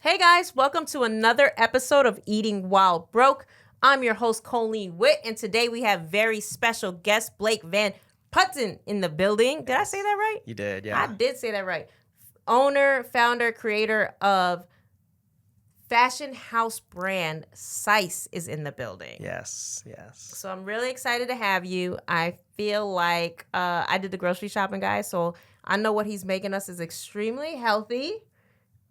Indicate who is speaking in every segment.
Speaker 1: Hey guys, welcome to another episode of Eating While Broke. I'm your host, Coline Witt, and today we have very special guest, Blake Van Putten in the building. Did I say that right?
Speaker 2: You did, yeah.
Speaker 1: I did say that right. Owner, founder, creator of fashion house brand CISE is in the building.
Speaker 2: Yes.
Speaker 1: So I'm really excited to have you. I feel like I did the grocery shopping, guys, so I know what he's making us is extremely healthy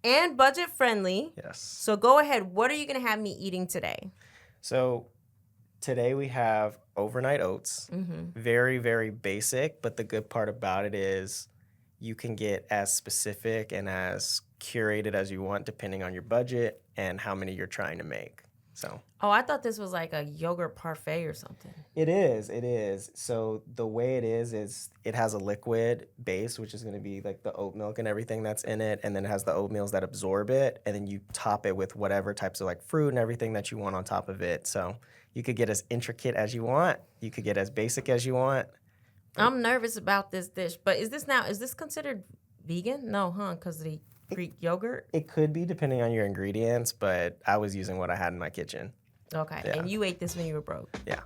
Speaker 1: and budget friendly.
Speaker 2: Yes.
Speaker 1: So go ahead. What are you going to have me eating today?
Speaker 2: So today we have overnight oats.
Speaker 1: Mm-hmm.
Speaker 2: Very, very basic, but the good part about it is you can get as specific and as curated as you want depending on your budget and how many you're trying to make.
Speaker 1: Oh, I thought this was like a yogurt parfait or something.
Speaker 2: It is. So the way it is it has a liquid base, which is going to be like the oat milk and everything that's in it, and then it has the oatmeals that absorb it, and then you top it with whatever types of like fruit and everything that you want on top of it. So you could get as intricate as you want. You could get as basic as you want.
Speaker 1: I'm nervous about this dish, but is this considered vegan? No, because the Greek yogurt?
Speaker 2: It could be depending on your ingredients, but I was using what I had in my kitchen.
Speaker 1: Okay, yeah. And you ate this when you were broke?
Speaker 2: Yeah.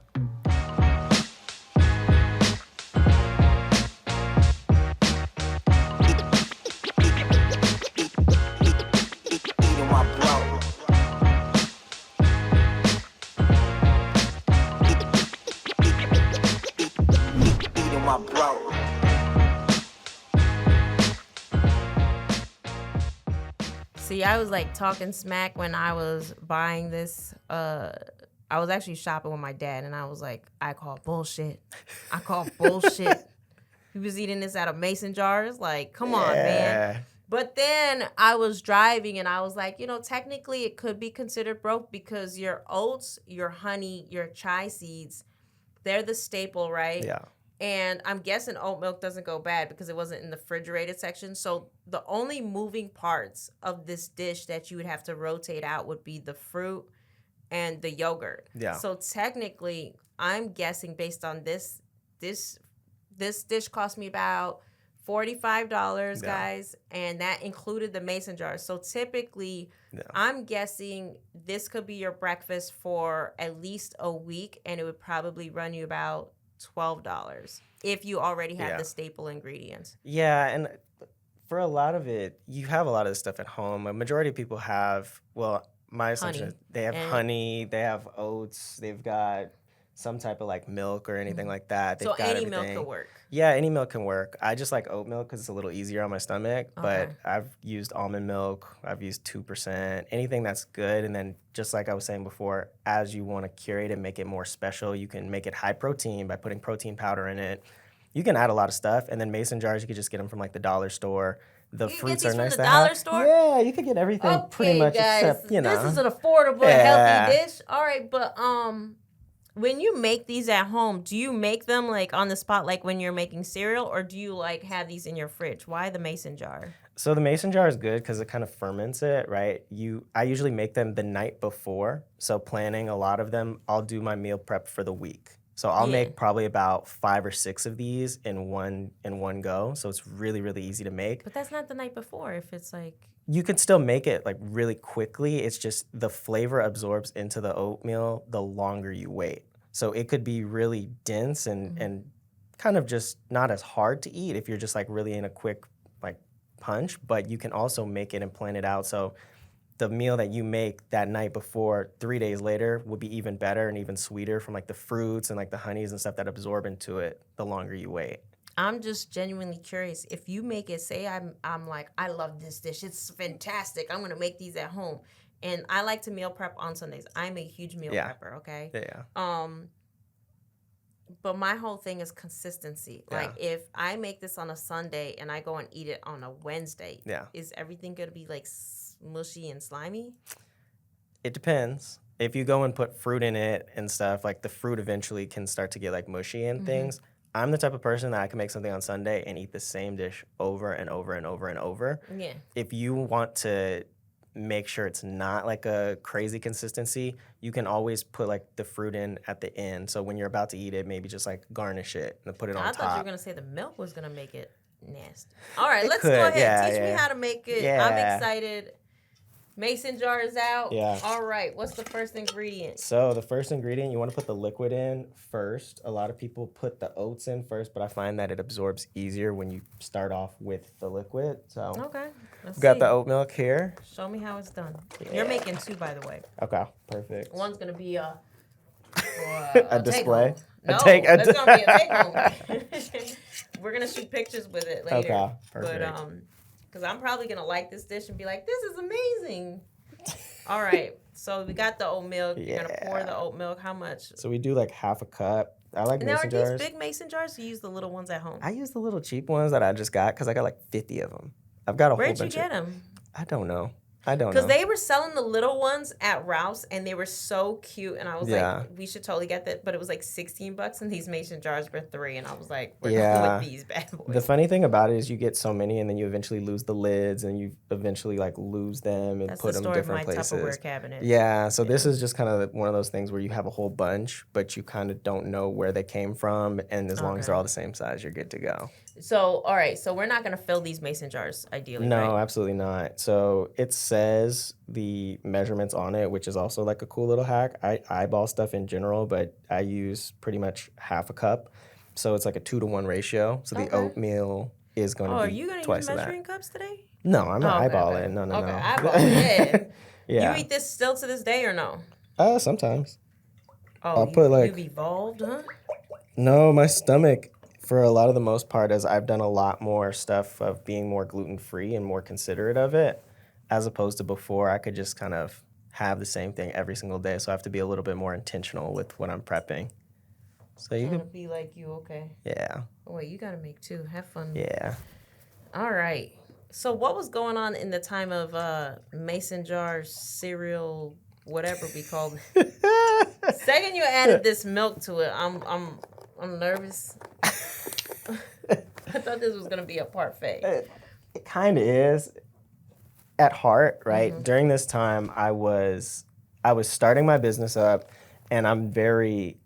Speaker 1: See, I was like talking smack when I was buying this. I was actually shopping with my dad, and I was like, I call bullshit. He was eating this out of mason jars. Like, come on, man. But then I was driving, and I was like, technically it could be considered broke because your oats, your honey, your chai seeds, they're the staple, right?
Speaker 2: Yeah.
Speaker 1: And I'm guessing oat milk doesn't go bad because it wasn't in the refrigerated section. So the only moving parts of this dish that you would have to rotate out would be the fruit and the yogurt.
Speaker 2: Yeah.
Speaker 1: So technically, I'm guessing based on this dish cost me about $45, guys, and that included the mason jars. So typically, I'm guessing this could be your breakfast for at least a week, and it would probably run you about $12 if you already have the staple ingredients.
Speaker 2: Yeah, and for a lot of it, you have a lot of this stuff at home. A majority of people have, my assumption is they have honey, they have oats, they've got some type of like milk or anything like that. They've got
Speaker 1: any
Speaker 2: everything.
Speaker 1: Milk can work.
Speaker 2: Yeah, any milk can work. I just like oat milk because it's a little easier on my stomach.
Speaker 1: Okay.
Speaker 2: But I've used almond milk. I've used 2%. Anything that's good. And then just like I was saying before, as you want to curate and make it more special, you can make it high protein by putting protein powder in it. You can add a lot of stuff. And then mason jars, you could just get them from like the dollar store. The fruits are nice to have.
Speaker 1: Dollar store?
Speaker 2: Yeah, you could get everything pretty much
Speaker 1: guys,
Speaker 2: except,
Speaker 1: this is an affordable, healthy dish. All right, but when you make these at home, do you make them like on the spot, like when you're making cereal, or do you like have these in your fridge? Why the mason jar?
Speaker 2: So the mason jar is good because it kind of ferments it, right? I usually make them the night before. So planning a lot of them, I'll do my meal prep for the week. So I'll make probably about 5 or 6 of these in one go. So it's really, really easy to make.
Speaker 1: But that's not the night before if it's like...
Speaker 2: You can still make it like really quickly. It's just the flavor absorbs into the oatmeal the longer you wait. So it could be really dense and kind of just not as hard to eat if you're just like really in a quick like punch, but you can also make it and plan it out. So the meal that you make that night before, 3 days later, would be even better and even sweeter from like the fruits and like the honeys and stuff that absorb into it the longer you wait.
Speaker 1: I'm just genuinely curious. If you make it, say I'm like, I love this dish. It's fantastic. I'm going to make these at home. And I like to meal prep on Sundays. I'm a huge meal prepper, okay?
Speaker 2: Yeah.
Speaker 1: But my whole thing is consistency. Yeah. Like, if I make this on a Sunday and I go and eat it on a Wednesday, is everything going to be, like, mushy and slimy?
Speaker 2: It depends. If you go and put fruit in it and stuff, like, the fruit eventually can start to get, like, mushy and things. I'm the type of person that I can make something on Sunday and eat the same dish over and over and over and over.
Speaker 1: Yeah.
Speaker 2: If you want to make sure it's not like a crazy consistency, you can always put like the fruit in at the end. So when you're about to eat it, maybe just like garnish it and put it on top.
Speaker 1: I thought you were going to say the milk was going to make it nasty. All right, let's go ahead. Teach me how to make it. Yeah. I'm excited. Mason jar is out.
Speaker 2: Yeah.
Speaker 1: All right. What's the first ingredient?
Speaker 2: So the first ingredient, you want to put the liquid in first. A lot of people put the oats in first, but I find that it absorbs easier when you start off with the liquid. So
Speaker 1: Okay. Let's
Speaker 2: got
Speaker 1: see.
Speaker 2: the oat milk here.
Speaker 1: Show me how it's done.
Speaker 2: Yeah.
Speaker 1: You're making 2, by the way.
Speaker 2: Okay, perfect.
Speaker 1: One's gonna be a
Speaker 2: display.
Speaker 1: No, it's gonna be a take home. We're gonna shoot pictures with it later.
Speaker 2: Okay, perfect.
Speaker 1: But because I'm probably gonna like this dish and be like, this is amazing. All right, so we got the oat milk. You're gonna pour the oat milk. How much?
Speaker 2: So we do like half a cup. I like
Speaker 1: now,
Speaker 2: mason
Speaker 1: are
Speaker 2: jars.
Speaker 1: these big mason jars? Or you use the little ones at home?
Speaker 2: I use the little cheap ones that I just got because I got like 50 of them. I've got a whole bunch.
Speaker 1: Where'd you get them?
Speaker 2: I don't know. Because
Speaker 1: they were selling the little ones at Ralph's, and they were so cute. And I was like, we should totally get that. But it was like $16, and these mason jars were $3. And I was like, we're going with these bad boys.
Speaker 2: The funny thing about it is you get so many, and then you eventually lose the lids, and you eventually like lose them and put them in different places.
Speaker 1: That's the story of my Tupperware cabinet.
Speaker 2: Yeah, so this is just kind of one of those things where you have a whole bunch, but you kind of don't know where they came from. And as long as they're all the same size, you're good to go.
Speaker 1: So, all right. So we're not going to fill these mason jars, ideally,
Speaker 2: No,
Speaker 1: right?
Speaker 2: absolutely not. So it says the measurements on it, which is also like a cool little hack. I eyeball stuff in general, but I use pretty much half a cup. So it's like a 2-to-1 ratio. So the oatmeal is going to be twice of that.
Speaker 1: Are you going to use measuring cups today?
Speaker 2: No, I'm not eyeballing. No.
Speaker 1: Okay, eyeballing.
Speaker 2: Yeah.
Speaker 1: You eat this still to this day or no?
Speaker 2: Sometimes.
Speaker 1: Oh, you've evolved, huh?
Speaker 2: No, my stomach, for a lot of the most part, as I've done a lot more stuff of being more gluten-free and more considerate of it, as opposed to before, I could just kind of have the same thing every single day. So I have to be a little bit more intentional with what I'm prepping. So you can
Speaker 1: be like you, okay?
Speaker 2: Yeah.
Speaker 1: Oh, wait, you gotta make 2. Have fun.
Speaker 2: Yeah.
Speaker 1: All right. So what was going on in the time of mason jar cereal, whatever we called it? Second you added this milk to it, I'm nervous. I thought this was gonna be a parfait.
Speaker 2: It kind of is at heart, right? Mm-hmm. During this time, I was starting my business up, and I'm very,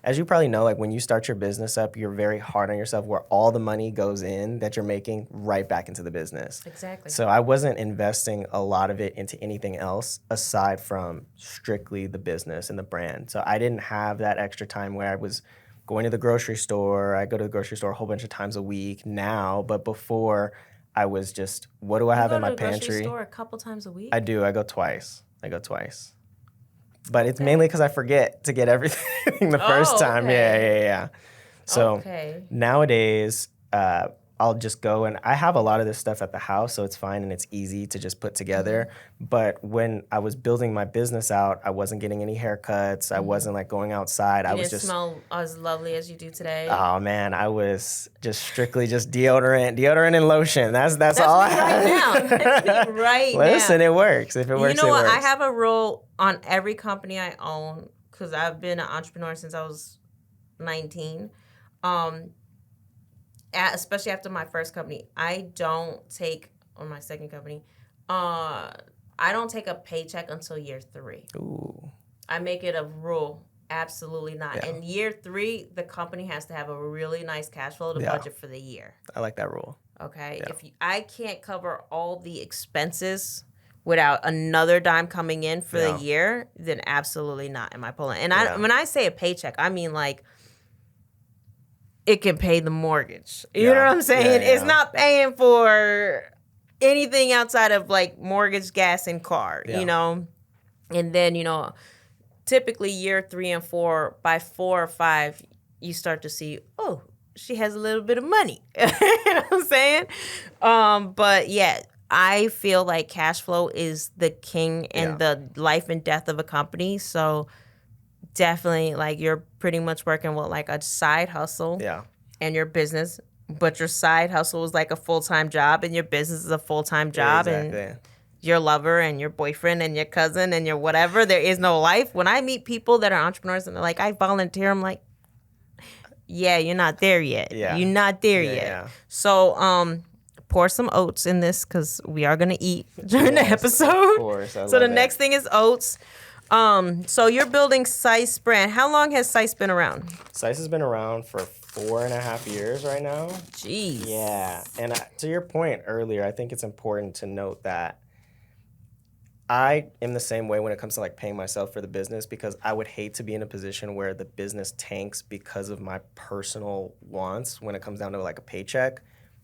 Speaker 2: as you probably know, like when you start your business up, you're very hard on yourself where all the money goes in that you're making right back into the business.
Speaker 1: Exactly.
Speaker 2: So I wasn't investing a lot of it into anything else aside from strictly the business and the brand. So I didn't have that extra time where I was going to the grocery store. I go to the grocery store a whole bunch of times a week now, but before I was just, what do I have in my pantry? You go to the grocery
Speaker 1: store a couple times a week?
Speaker 2: I do. I go twice. But it's mainly because I forget to get everything the first time. Yeah. So nowadays, I'll just go, and I have a lot of this stuff at the house, so it's fine and it's easy to just put together. Mm-hmm. But when I was building my business out, I wasn't getting any haircuts. I wasn't like going outside.
Speaker 1: You didn't smell as lovely as you do today.
Speaker 2: Oh man, I was just strictly just deodorant and lotion. That's all I have.
Speaker 1: That's right now.
Speaker 2: Listen, it works. If it works,
Speaker 1: you know what?
Speaker 2: Works.
Speaker 1: I have a rule on every company I own because I've been an entrepreneur since I was 19. Especially after my first company, my second company, I don't take a paycheck until year 3.
Speaker 2: Ooh.
Speaker 1: I make it a rule. Absolutely not. Yeah. In year 3, the company has to have a really nice cash flow to budget for the year.
Speaker 2: I like that rule.
Speaker 1: Okay. Yeah. I can't cover all the expenses without another dime coming in for the year, then absolutely not am I pulling. And when I say a paycheck, I mean like it can pay the mortgage. You know what I'm saying? It's not paying for anything outside of like mortgage, gas, and car, you know? And then, typically year 3 and 4, by 4 or 5, you start to see, oh, she has a little bit of money. You know what I'm saying? But yeah, I feel like cash flow is the king and the life and death of a company. So definitely, like, you're pretty much working with like a side hustle and your business, but your side hustle is like a full-time job and your business is a full-time job. Yeah, exactly. And your lover and your boyfriend and your cousin and your whatever, there is no life. When I meet people that are entrepreneurs and they're like, I volunteer, I'm like, yeah, you're not there yet. Yeah. You're not there yet. Yeah. So pour some oats in this because we are going to eat during the episode. Of course. So the next thing is oats. So you're building CISE brand. How long has CISE been around?
Speaker 2: CISE has been around for 4.5 years right now.
Speaker 1: Jeez.
Speaker 2: Yeah. And to your point earlier, I think it's important to note that I am the same way when it comes to like paying myself for the business, because I would hate to be in a position where the business tanks because of my personal wants when it comes down to like a paycheck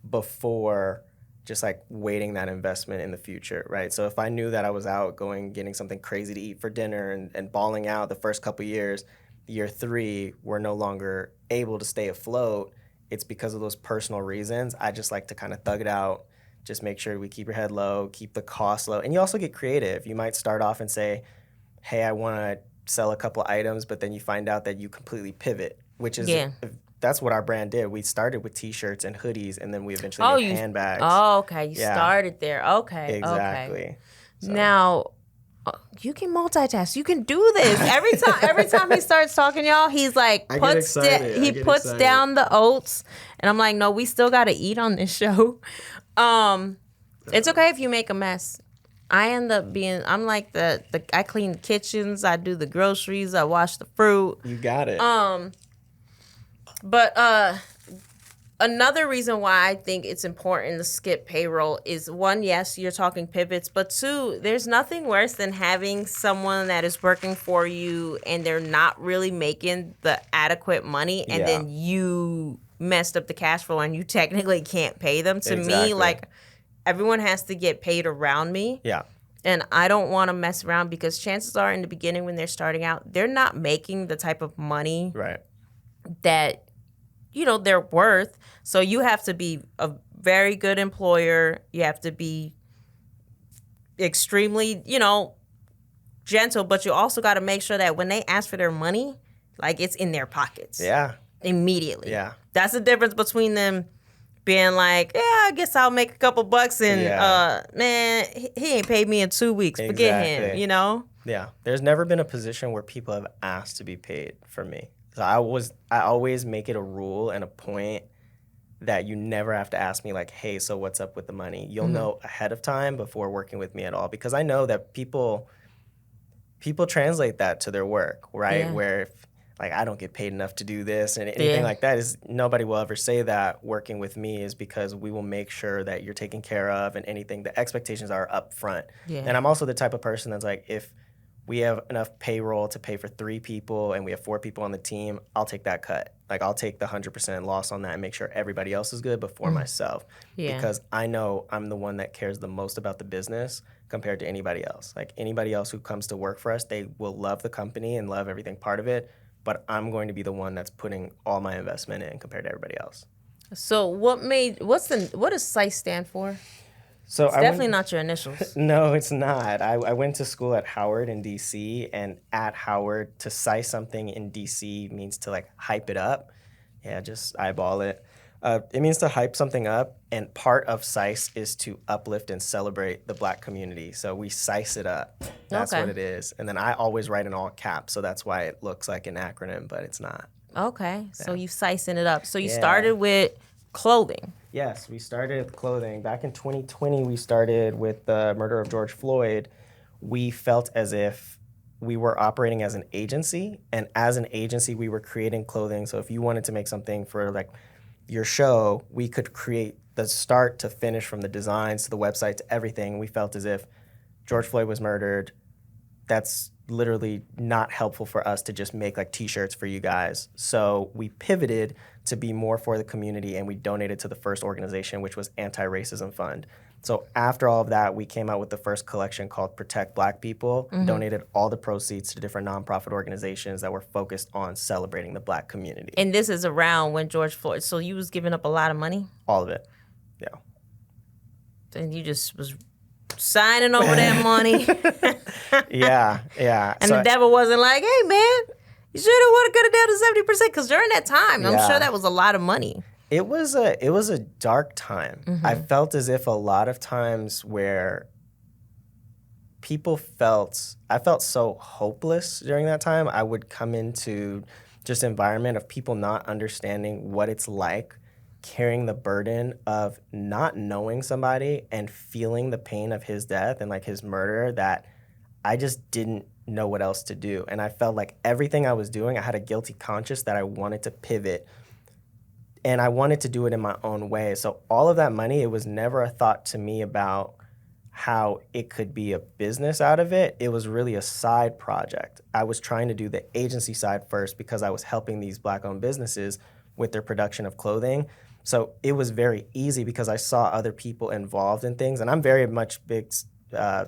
Speaker 2: before just like waiting that investment in the future, right? So if I knew that I was out going, getting something crazy to eat for dinner and balling out the first couple years, year 3, we're no longer able to stay afloat. It's because of those personal reasons. I just like to kind of thug it out. Just make sure we keep your head low, keep the cost low. And you also get creative. You might start off and say, hey, I want to sell a couple items, but then you find out that you completely pivot, which is, that's what our brand did. We started with t-shirts and hoodies, and then we eventually made handbags.
Speaker 1: Oh, okay. You started there. Okay.
Speaker 2: Exactly.
Speaker 1: Okay. So. Now, you can multitask. You can do this. Every time he starts talking, y'all, he's like, puts down the oats. And I'm like, no, we still got to eat on this show. It's okay if you make a mess. I end up being, I'm like I clean the kitchens, I do the groceries, I wash the fruit.
Speaker 2: You got it.
Speaker 1: But another reason why I think it's important to skip payroll is, 1, yes, you're talking pivots, but 2, there's nothing worse than having someone that is working for you and they're not really making the adequate money, and then you messed up the cash flow and you technically can't pay them. To me, like, everyone has to get paid around me.
Speaker 2: Yeah.
Speaker 1: And I don't want to mess around, because chances are in the beginning when they're starting out, they're not making the type of money that, you know, they're worth. So you have to be a very good employer. You have to be extremely, you know, gentle, but you also got to make sure that when they ask for their money, like, it's in their pockets.
Speaker 2: Yeah.
Speaker 1: Immediately.
Speaker 2: Yeah.
Speaker 1: That's the difference between them being like, yeah, I guess I'll make a couple bucks, and man, he ain't paid me in 2 weeks. Forget him, you know?
Speaker 2: Yeah. There's never been a position where people have asked to be paid for me. So I always make it a rule and a point that you never have to ask me like, hey, so what's up with the money? You'll know ahead of time before working with me at all, because I know that people translate that to their work, right? Yeah. Where if, like, I don't get paid enough to do this and anything like that, is nobody will ever say that working with me, is because we will make sure that you're taken care of, and anything, the expectations are up front. Yeah. And I'm also the type of person that's like, if we have enough payroll to pay for 3 people and we have 4 people on the team, I'll take that cut. Like, I'll take the 100% loss on that and make sure everybody else is good before myself. Yeah. Because I know I'm the one that cares the most about the business compared to anybody else. Like, anybody else who comes to work for us, they will love the company and love everything part of it, but I'm going to be the one that's putting all my investment in compared to everybody else.
Speaker 1: So what does CISE stand for?
Speaker 2: So
Speaker 1: it's definitely not your initials.
Speaker 2: No, it's not. I went to school at Howard in D.C., and at Howard, to CISE something in D.C. means to, like, hype it up. Yeah, just eyeball it. It means to hype something up, and part of CISE is to uplift and celebrate the Black community. So we CISE it up. That's what it is. And then I always write in all caps, so that's why it looks like an acronym, but it's not.
Speaker 1: Okay, so you CISEing it up. So you started with clothing.
Speaker 2: Yes, we started with clothing. Back in 2020, we started with the murder of George Floyd. We felt as if we were operating as an agency, and as an agency, we were creating clothing. So if you wanted to make something for, like, your show, we could create the start to finish, from the designs to the website to everything. We felt as if George Floyd was murdered. That's literally not helpful for us to just make, like, t-shirts for you guys. So we pivoted to be more for the community, and we donated to the first organization, which was Anti-Racism Fund. So after all of that, we came out with the first collection called Protect Black People, donated all the proceeds to different nonprofit organizations that were focused on celebrating the Black community.
Speaker 1: And this is around when George Floyd, so you was giving up a lot of money?
Speaker 2: All of it, yeah.
Speaker 1: And you just was signing over that money?
Speaker 2: Yeah.
Speaker 1: And so the devil wasn't like, hey, man, you should have would have cut it down to 70%, because during that time, I'm sure that was a lot of money.
Speaker 2: It was a dark time. I felt as if a lot of times where I felt so hopeless during that time. I would come into just environment of people not understanding what it's like carrying the burden of not knowing somebody and feeling the pain of his death and, like, his murder, that I just didn't know what else to do. And I felt like everything I was doing, I had a guilty conscience that I wanted to pivot, and I wanted to do it in my own way. So all of that money, it was never a thought to me about, how it could be a business out of it, it was really a side project. I was trying to do the agency side first because I was helping these Black-owned businesses with their production of clothing. So it was very easy because I saw other people involved in things, and I'm very much big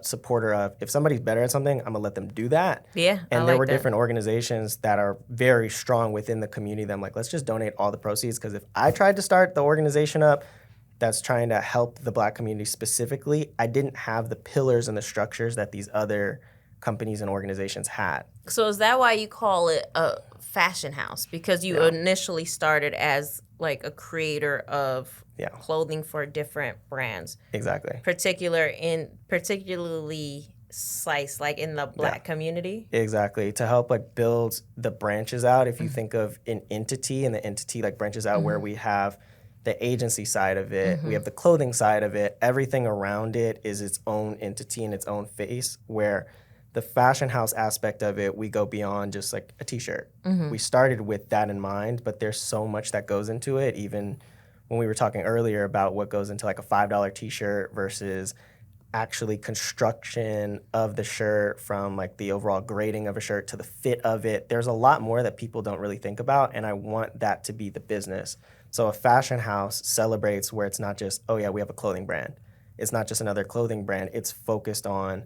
Speaker 2: supporter of if somebody's better at something, I'm gonna let them do that.
Speaker 1: Yeah,
Speaker 2: and there were different organizations that are very strong within the community that I'm like, let's just donate all the proceeds, because if I tried to start the organization up that's trying to help the Black community specifically, I didn't have the pillars and the structures that these other companies and organizations had.
Speaker 1: So is that why you call it a fashion house? Because you initially started as like a creator of clothing for different brands.
Speaker 2: Exactly.
Speaker 1: Particularly CISE, like in the Black community.
Speaker 2: Exactly. To help like build the branches out. If you think of an entity, and the entity like branches out where we have the agency side of it, we have the clothing side of it, everything around it is its own entity and its own face, where the fashion house aspect of it, we go beyond just like a t-shirt. We started with that in mind, but there's so much that goes into it. Even when we were talking earlier about what goes into like a $5 t-shirt versus actually construction of the shirt, from like the overall grading of a shirt to the fit of it, there's a lot more that people don't really think about, and I want that to be the business. So a fashion house celebrates where it's not just, oh yeah, we have a clothing brand. It's not just another clothing brand. It's focused on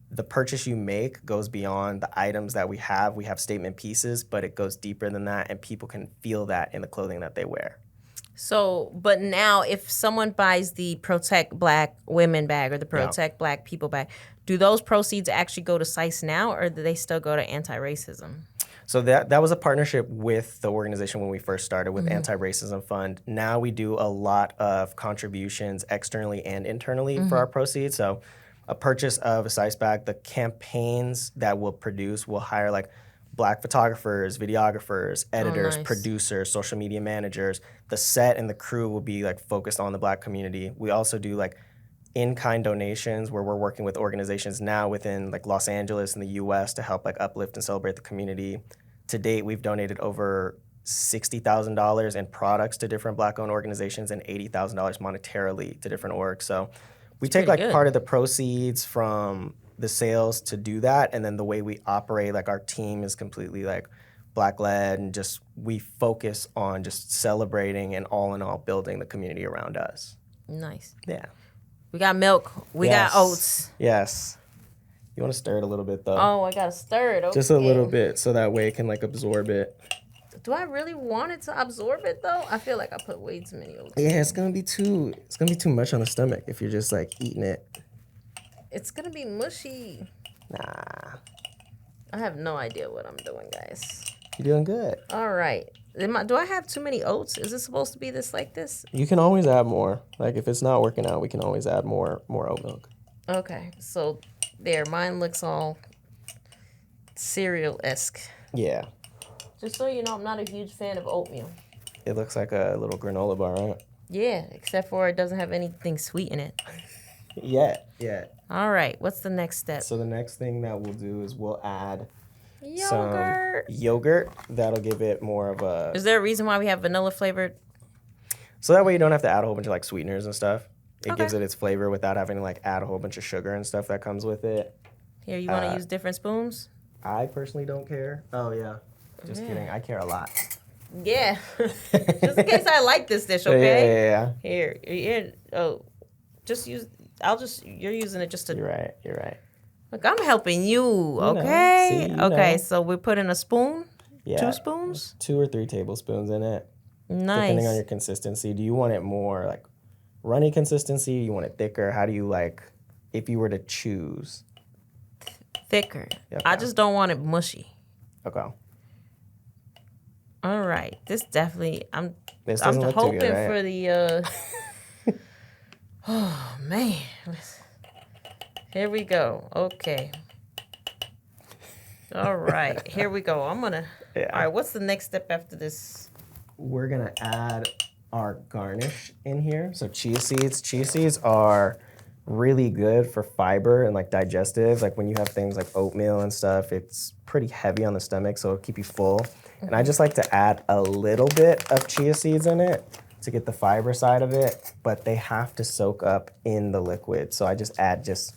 Speaker 2: the purchase you make goes beyond the items that we have. We have statement pieces, but it goes deeper than that, and people can feel that in the clothing that they wear.
Speaker 1: So, but now if someone buys the Protect Black Women bag or the Protect Black People bag, do those proceeds actually go to CISE now, or do they still go to anti-racism?
Speaker 2: So that was a partnership with the organization when we first started with Anti-Racism Fund. Now we do a lot of contributions externally and internally for our proceeds. So a purchase of a CISE bag, the campaigns that we'll produce will hire like Black photographers, videographers, editors, producers, social media managers. The set and the crew will be like focused on the Black community. We also do like in-kind donations where we're working with organizations now within like Los Angeles and the US to help like uplift and celebrate the community. To date, we've donated over $60,000 in products to different Black-owned organizations and $80,000 monetarily to different orgs. So we take like part of the proceeds from the sales to do that, and then the way we operate, like our team is completely like Black-led, and just we focus on just celebrating and all in all building the community around us.
Speaker 1: Nice.
Speaker 2: Yeah.
Speaker 1: We got milk. We got oats.
Speaker 2: Yes. You want to stir it a little bit though.
Speaker 1: Oh, I gotta stir it. Okay.
Speaker 2: Just a little bit, so that way it can like absorb it.
Speaker 1: Do I really want it to absorb it though? I feel like I put way too many oats.
Speaker 2: Yeah, it's gonna be too much on the stomach if you're just like eating it.
Speaker 1: It's gonna be mushy.
Speaker 2: Nah.
Speaker 1: I have no idea what I'm doing, guys.
Speaker 2: You're doing good.
Speaker 1: All right. Do I have too many oats? Is it supposed to be this like this?
Speaker 2: You can always add more. Like if it's not working out, we can always add more oat milk.
Speaker 1: Okay. So there, mine looks all cereal-esque.
Speaker 2: Yeah.
Speaker 1: Just so you know, I'm not a huge fan of oatmeal.
Speaker 2: It looks like a little granola bar, right?
Speaker 1: Yeah, except for it doesn't have anything sweet in it.
Speaker 2: Yeah.
Speaker 1: All right, what's the next step?
Speaker 2: So the next thing that we'll do is we'll add
Speaker 1: yogurt.
Speaker 2: Some yogurt. That'll give it more of a...
Speaker 1: Is there a reason why we have vanilla flavored?
Speaker 2: So that way you don't have to add a whole bunch of like sweeteners and stuff. It gives it its flavor without having to like add a whole bunch of sugar and stuff that comes with it.
Speaker 1: Here, you want to use different spoons?
Speaker 2: I personally don't care. Oh, yeah. Just kidding. I care a lot.
Speaker 1: Yeah. Just in case I like this dish, okay?
Speaker 2: Yeah.
Speaker 1: Here. Oh, just use... You're using it just to...
Speaker 2: You're right.
Speaker 1: Look, I'm helping you, okay? Okay, so we put in a spoon? Yeah. 2 spoons?
Speaker 2: 2 or 3 tablespoons in it.
Speaker 1: Nice.
Speaker 2: Depending on your consistency. Do you want it more like runny consistency? You want it thicker? How do you like, if you were to choose?
Speaker 1: Thicker. Okay. I just don't want it mushy.
Speaker 2: Okay.
Speaker 1: All right. This definitely, I'm
Speaker 2: hoping
Speaker 1: good, right? For the, oh, man. Here we go. Okay. All right. Here we go. All right. What's the next step after this?
Speaker 2: We're going to add our garnish in here. So chia seeds. Chia seeds are really good for fiber and like digestive. Like when you have things like oatmeal and stuff, it's pretty heavy on the stomach, so it'll keep you full. And I just like to add a little bit of chia seeds in it. to get the fiber side of it, but they have to soak up in the liquid. So I just add just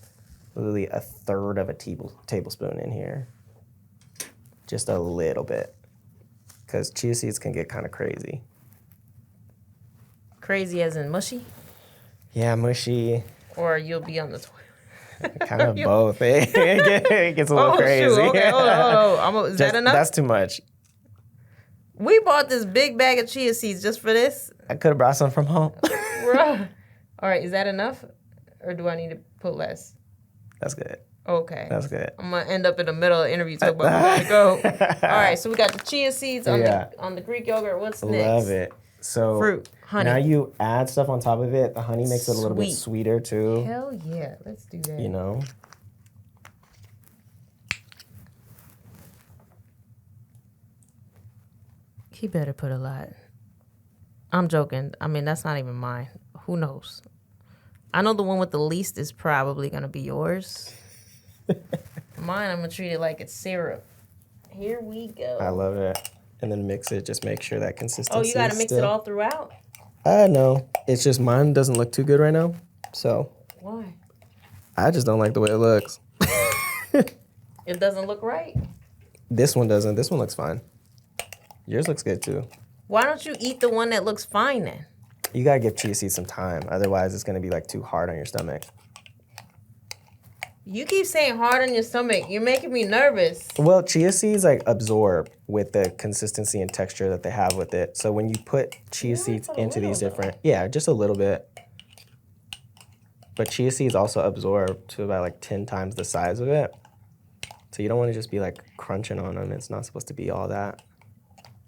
Speaker 2: literally a third of a tablespoon in here. Just a little bit. Because chia seeds can get kind of crazy.
Speaker 1: Crazy as in mushy?
Speaker 2: Yeah, mushy.
Speaker 1: Or you'll be on the toilet.
Speaker 2: Kind of both. It gets a little crazy.
Speaker 1: Shoot. Okay, hold on. Is that enough?
Speaker 2: That's too much.
Speaker 1: We bought this big bag of chia seeds just for this.
Speaker 2: I could have brought some from home.
Speaker 1: Bruh. All right, is that enough? Or do I need to put less?
Speaker 2: That's good.
Speaker 1: Okay.
Speaker 2: That's good.
Speaker 1: I'm going to end up in the middle of the interview talking about we got to go. All right, so we got the chia seeds on the Greek yogurt. What's next?
Speaker 2: Love it. So
Speaker 1: fruit, honey.
Speaker 2: Now you add stuff on top of it. The honey makes it a little bit sweeter too.
Speaker 1: Hell yeah. Let's do that.
Speaker 2: You know?
Speaker 1: He better put a lot. I'm joking. I mean, that's not even mine. Who knows? I know the one with the least is probably going to be yours. Mine, I'm going to treat it like it's syrup. Here we go.
Speaker 2: I love it. And then mix it. Just make sure that consistency.
Speaker 1: Oh, you got to mix it all throughout?
Speaker 2: No. It's just mine doesn't look too good right now. So.
Speaker 1: Why?
Speaker 2: I just don't like the way it looks.
Speaker 1: It doesn't look right?
Speaker 2: This one doesn't. This one looks fine. Yours looks good too.
Speaker 1: Why don't you eat the one that looks fine then?
Speaker 2: You gotta give chia seeds some time. Otherwise, it's gonna be like too hard on your stomach.
Speaker 1: You keep saying hard on your stomach. You're making me nervous.
Speaker 2: Well, chia seeds like absorb with the consistency and texture that they have with it. So when you put chia seeds into these different, just a little bit. But chia seeds also absorb to about like 10 times the size of it. So you don't want to just be like crunching on them. It's not supposed to be all that.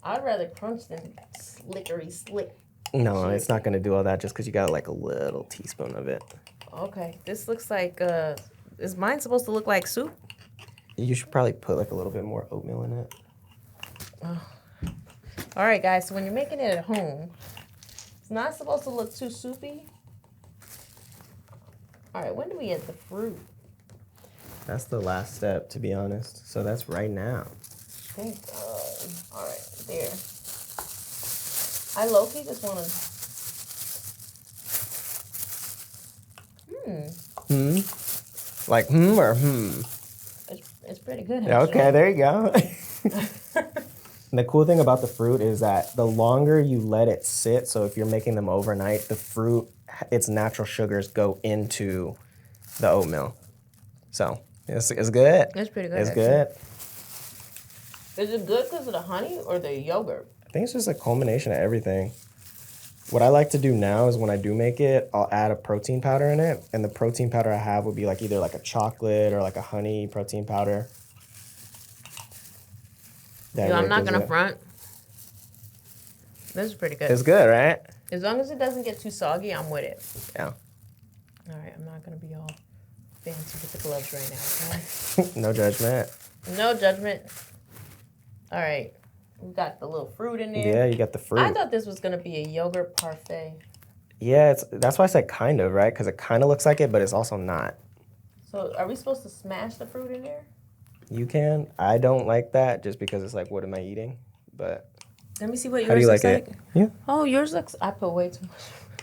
Speaker 2: I'd
Speaker 1: rather crunch than slickery slick.
Speaker 2: No, it's not gonna do all that just because you got like a little teaspoon of it.
Speaker 1: Okay, this looks like, is mine supposed to look like soup?
Speaker 2: You should probably put like a little bit more oatmeal in it.
Speaker 1: Oh. All right, guys, so when you're making it at home, it's not supposed to look too soupy. All right, when do we add the fruit?
Speaker 2: That's the last step, to be honest. So that's right now.
Speaker 1: Thank God. All right, there. I low-key just want to...
Speaker 2: Like or hmm?
Speaker 1: It's pretty good, actually.
Speaker 2: Okay, there you go. The cool thing about the fruit is that the longer you let it sit, so if you're making them overnight, the fruit, its natural sugars go into the oatmeal. So it's good.
Speaker 1: It's pretty good.
Speaker 2: It's good.
Speaker 1: Is it good because of the honey or the yogurt?
Speaker 2: I think it's just a culmination of everything. What I like to do now is when I do make it, I'll add a protein powder in it. And the protein powder I have would be like either like a chocolate or like a honey protein powder.
Speaker 1: I'm not going to front. This is pretty good.
Speaker 2: It's good, right?
Speaker 1: As long as it doesn't get too soggy, I'm with it.
Speaker 2: Yeah.
Speaker 1: All right, I'm not going to be all fancy with the gloves right now, okay?
Speaker 2: No judgment.
Speaker 1: No judgment. All right. We got the little fruit in there.
Speaker 2: Yeah, you got the fruit.
Speaker 1: I thought this was going to be a yogurt parfait.
Speaker 2: Yeah, that's why I said kind of, right? Because it kind of looks like it, but it's also not.
Speaker 1: So are we supposed to smash the fruit in there?
Speaker 2: You can. I don't like that just because it's like, what am I eating? But
Speaker 1: let me see what yours
Speaker 2: how do you
Speaker 1: looks
Speaker 2: like. It? Yeah.
Speaker 1: Oh, yours looks... I put way too much.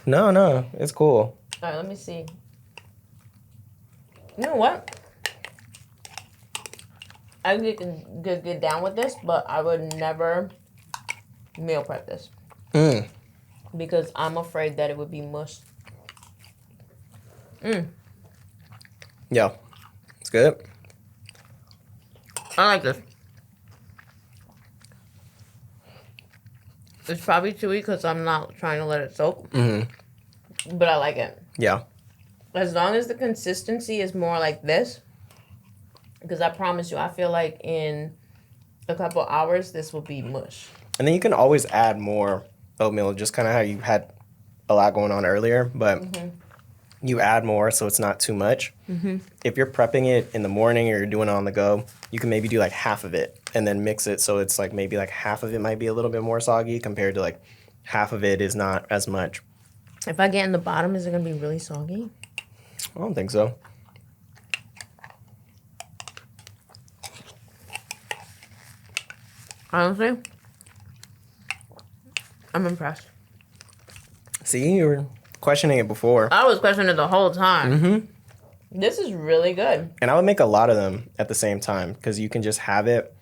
Speaker 2: No. It's cool.
Speaker 1: All right, let me see. You know what? I could get down with this, but I would never meal prep this. Because I'm afraid that it would be mush.
Speaker 2: Yeah. It's good.
Speaker 1: I like this. It's probably chewy because I'm not trying to let it soak. But I like it.
Speaker 2: Yeah.
Speaker 1: As long as the consistency is more like this, because I promise you, I feel like in a couple hours, this will be mush.
Speaker 2: And then you can always add more oatmeal, just kind of how you had a lot going on earlier, but you add more so it's not too much. If you're prepping it in the morning or you're doing it on the go, you can maybe do like half of it and then mix it so it's like maybe like half of it might be a little bit more soggy compared to like half of it is not as much.
Speaker 1: If I get in the bottom, is it going to be really soggy?
Speaker 2: I don't think so.
Speaker 1: Honestly, I'm impressed.
Speaker 2: See, you were questioning it before.
Speaker 1: I was questioning it the whole time. Mm-hmm. This is really good.
Speaker 2: And I would make a lot of them at the same time because you can just have it.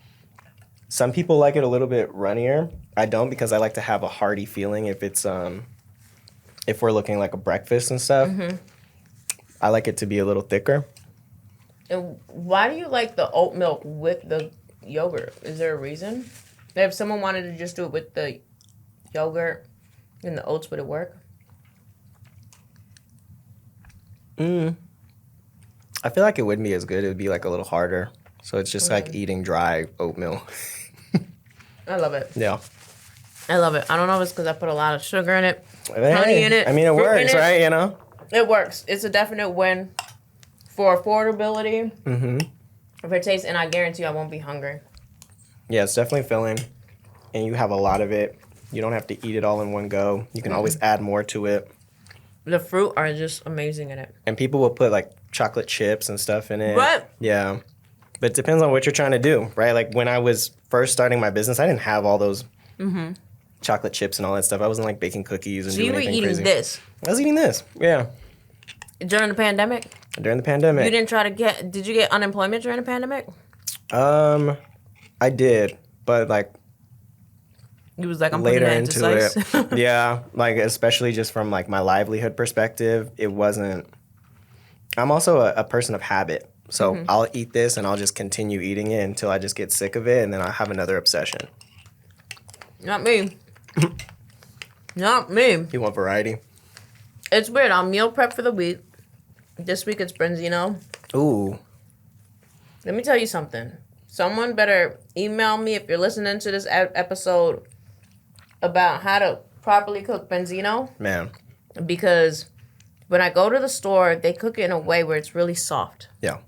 Speaker 2: Some people like it a little bit runnier. I don't because I like to have a hearty feeling if it's if we're looking like a breakfast and stuff. Mm-hmm. I like it to be a little thicker.
Speaker 1: And why do you like the oat milk with the yogurt? Is there a reason? If someone wanted to just do it with the yogurt and the oats, would it work?
Speaker 2: I feel like it wouldn't be as good. It would be like a little harder. So it's just like eating dry oatmeal.
Speaker 1: I love it.
Speaker 2: Yeah.
Speaker 1: I love it. I don't know if it's because I put a lot of sugar in it,
Speaker 2: Hey,
Speaker 1: honey in it.
Speaker 2: I mean, it works, right? You know?
Speaker 1: It works. It's a definite win for affordability. Mm-hmm. If it tastes, and I guarantee you I won't be hungry.
Speaker 2: Yeah, it's definitely filling. And you have a lot of it. You don't have to eat it all in one go. You can always add more to it.
Speaker 1: The fruit are just amazing in it.
Speaker 2: And people will put like chocolate chips and stuff in it.
Speaker 1: What?
Speaker 2: Yeah. But it depends on what you're trying to do, right? Like when I was first starting my business, I didn't have all those chocolate chips and all that stuff. I wasn't like baking cookies and doing anything crazy.
Speaker 1: So you were eating this?
Speaker 2: I was eating this, yeah.
Speaker 1: During the pandemic?
Speaker 2: During the pandemic.
Speaker 1: You didn't try to did you get unemployment during the pandemic?
Speaker 2: I did, but like
Speaker 1: you was like, I'm
Speaker 2: later
Speaker 1: putting
Speaker 2: into
Speaker 1: that
Speaker 2: it.
Speaker 1: into CISE.
Speaker 2: Yeah, like especially just from like my livelihood perspective, it wasn't. I'm also a person of habit. So I'll eat this and I'll just continue eating it until I just get sick of it and then I'll have another obsession.
Speaker 1: Not me. Not me.
Speaker 2: You want variety?
Speaker 1: It's weird. I'll meal prep for the week. This week it's Branzino.
Speaker 2: Ooh.
Speaker 1: Let me tell you something. Someone better email me if you're listening to this episode about how to properly cook Branzino.
Speaker 2: Man.
Speaker 1: Because when I go to the store, they cook it in a way where it's really soft.
Speaker 2: Yeah.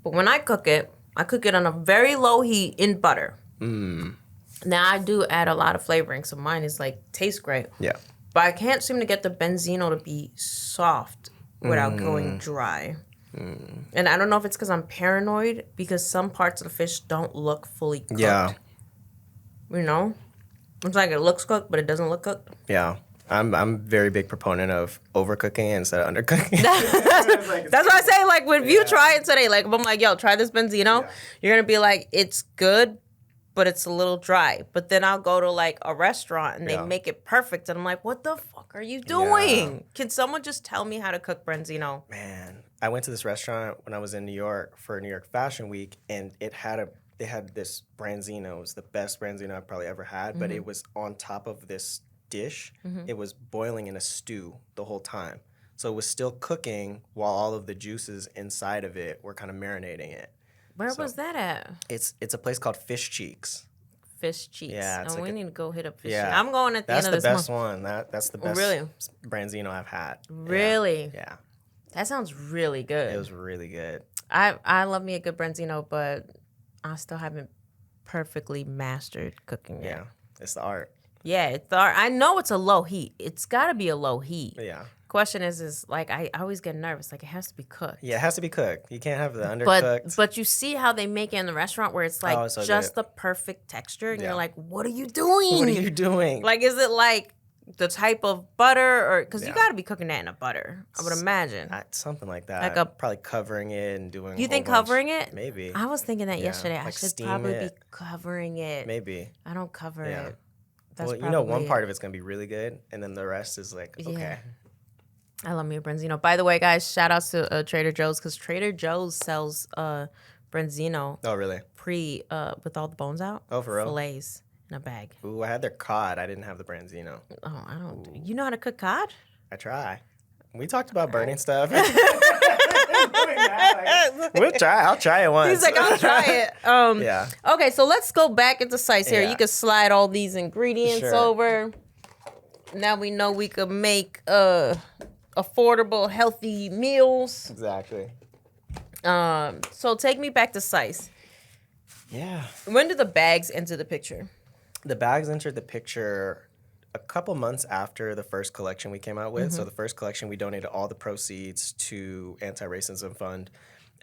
Speaker 1: But when I cook it on a very low heat in butter. Now, I do add a lot of flavoring, so mine is like, tastes great.
Speaker 2: Yeah.
Speaker 1: But I can't seem to get the Branzino to be soft without going dry. And I don't know if it's because I'm paranoid, because some parts of the fish don't look fully cooked.
Speaker 2: Yeah.
Speaker 1: You know? It's like it looks cooked, but it doesn't look cooked.
Speaker 2: Yeah. I'm very big proponent of overcooking it instead of undercooking.
Speaker 1: That's why I say, like, when you try it today, like, if I'm like, yo, try this Branzino, you're going to be like, it's good, but it's a little dry. But then I'll go to, like, a restaurant, and they make it perfect, and I'm like, what the fuck are you doing? Yeah. Can someone just tell me how to cook Branzino?
Speaker 2: Man, I went to this restaurant when I was in New York for New York Fashion Week, and they had this Branzino. It was the best Branzino I've probably ever had, but it was on top of this dish. It was boiling in a stew the whole time. So it was still cooking while all of the juices inside of it were kind of marinating it.
Speaker 1: Where was that at?
Speaker 2: It's a place called Fish Cheeks.
Speaker 1: Fish Cheeks.
Speaker 2: Yeah,
Speaker 1: we need to go hit up Fish
Speaker 2: yeah.
Speaker 1: Cheeks. I'm going at the end of this month.
Speaker 2: That's the best one. That's the best Branzino I've had.
Speaker 1: Really?
Speaker 2: Yeah.
Speaker 1: That sounds really good.
Speaker 2: It was really good.
Speaker 1: I love me a good Branzino, but I still haven't perfectly mastered cooking it.
Speaker 2: Yeah, it's the art.
Speaker 1: Yeah, it's the art. I know it's a low heat. It's got to be a low heat.
Speaker 2: Yeah.
Speaker 1: Question is like I always get nervous. Like it has to be cooked.
Speaker 2: Yeah, it has to be cooked. You can't have the undercooked.
Speaker 1: But you see how they make it in the restaurant where it's like just the perfect texture, and you're like, what are you doing?
Speaker 2: What are you doing?
Speaker 1: Like, is it like the type of butter, or because you got to be cooking that in a butter? I would imagine
Speaker 2: something like that.
Speaker 1: Like
Speaker 2: probably covering it and doing.
Speaker 1: You think covering it?
Speaker 2: Maybe.
Speaker 1: I was thinking that yesterday.
Speaker 2: Like
Speaker 1: I should probably be covering it.
Speaker 2: Maybe.
Speaker 1: I don't cover it. That's
Speaker 2: well, you know, one part of it's gonna be really good, and then the rest is like okay.
Speaker 1: I love me a Branzino. By the way, guys, shout outs to Trader Joe's, because Trader Joe's sells Branzino.
Speaker 2: Oh, really?
Speaker 1: With all the bones out.
Speaker 2: Oh, for real?
Speaker 1: Fillets in a bag.
Speaker 2: Ooh, I had their cod. I didn't have the Branzino.
Speaker 1: Oh, I don't. You know how to cook cod?
Speaker 2: I try. We talked about burning stuff. We'll try. I'll try it once.
Speaker 1: He's like, I'll try it.
Speaker 2: Yeah.
Speaker 1: Okay, so let's go back into CISE here. You can slide all these ingredients over. Now we know we could make affordable, healthy meals.
Speaker 2: Exactly.
Speaker 1: So take me back to CISE.
Speaker 2: Yeah.
Speaker 1: When did the bags enter the picture?
Speaker 2: The bags entered the picture a couple months after the first collection we came out with. So the first collection, we donated all the proceeds to Anti-Racism Fund.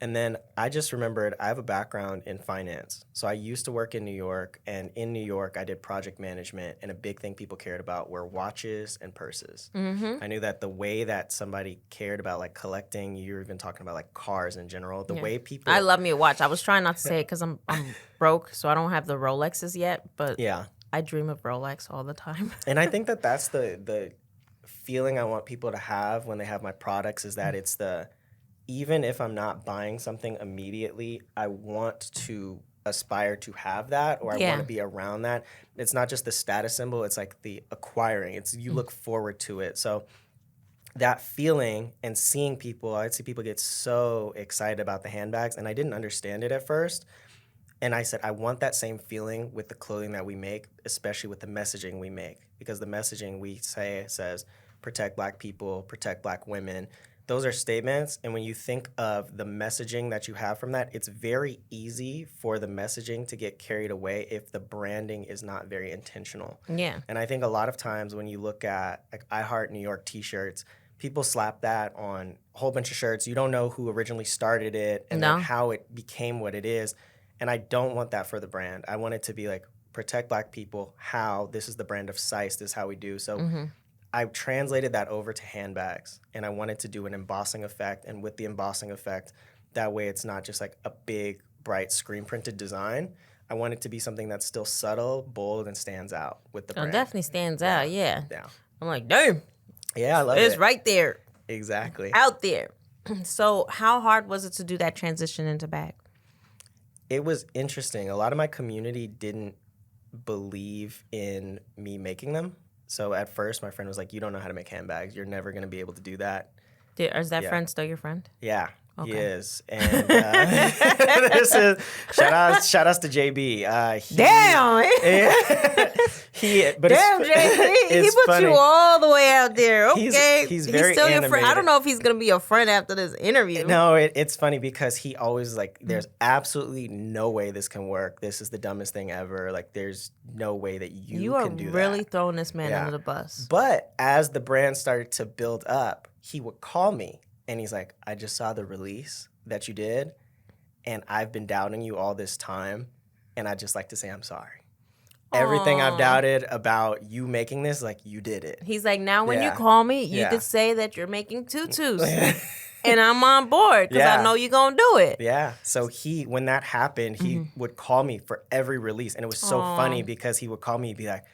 Speaker 2: And then I just remembered I have a background in finance. So I used to work in New York, and in New York, I did project management, and a big thing people cared about were watches and purses. I knew that the way that somebody cared about like collecting, you were even talking about like cars in general, the way people...
Speaker 1: I love me a watch. I was trying not to say it because I'm broke, so I don't have the Rolexes yet, but I dream of Rolex all the time.
Speaker 2: And I think that that's the feeling I want people to have when they have my products, is that it's the... even if I'm not buying something immediately, I want to aspire to have that, or I want to be around that. It's not just the status symbol, it's like the acquiring. It's you look forward to it. So that feeling and seeing people, I'd see people get so excited about the handbags, and I didn't understand it at first. And I said, I want that same feeling with the clothing that we make, especially with the messaging we make, because the messaging we say says, protect Black people, protect Black women. Those are statements, and when you think of the messaging that you have from that, it's very easy for the messaging to get carried away if the branding is not very intentional.
Speaker 1: Yeah.
Speaker 2: And I think a lot of times when you look at like I Heart New York t-shirts, people slap that on a whole bunch of shirts. You don't know who originally started it and then how it became what it is. And I don't want that for the brand. I want it to be like, protect Black people, how, this is the brand of CISE, this is how we do. So I translated that over to handbags, and I wanted to do an embossing effect. And with the embossing effect, that way it's not just like a big, bright, screen-printed design. I want it to be something that's still subtle, bold, and stands out with the brand.
Speaker 1: It definitely stands out, yeah.
Speaker 2: Yeah.
Speaker 1: I'm like, damn.
Speaker 2: Yeah, I love it.
Speaker 1: It's right there.
Speaker 2: Exactly.
Speaker 1: Out there. So how hard was it to do that transition into bag?
Speaker 2: It was interesting. A lot of my community didn't believe in me making them. So at first, my friend was like, you don't know how to make handbags. You're never going to be able to do that.
Speaker 1: Is that friend still your friend?
Speaker 2: Yeah, he is. And this is, shout outs to JB.
Speaker 1: Damn! Damn, JB. He put
Speaker 2: funny.
Speaker 1: you all the way out there. Okay.
Speaker 2: He's very
Speaker 1: still
Speaker 2: animated.
Speaker 1: your friend. I don't know if he's going to be your friend after this interview.
Speaker 2: No, it's funny because he always like, there's absolutely no way this can work. This is the dumbest thing ever. Like, there's no way that you can do that.
Speaker 1: You are really throwing this man under the bus.
Speaker 2: But as the brand started to build up, he would call me and he's like, I just saw the release that you did and I've been doubting you all this time, and I'd just like to say I'm sorry. Everything I've doubted about you making this, like, you did it.
Speaker 1: He's like, now when you call me, you could say that you're making tutus. And I'm on board because I know you're going to do it.
Speaker 2: Yeah. So when that happened, he would call me for every release. And it was so funny because he would call me and be like,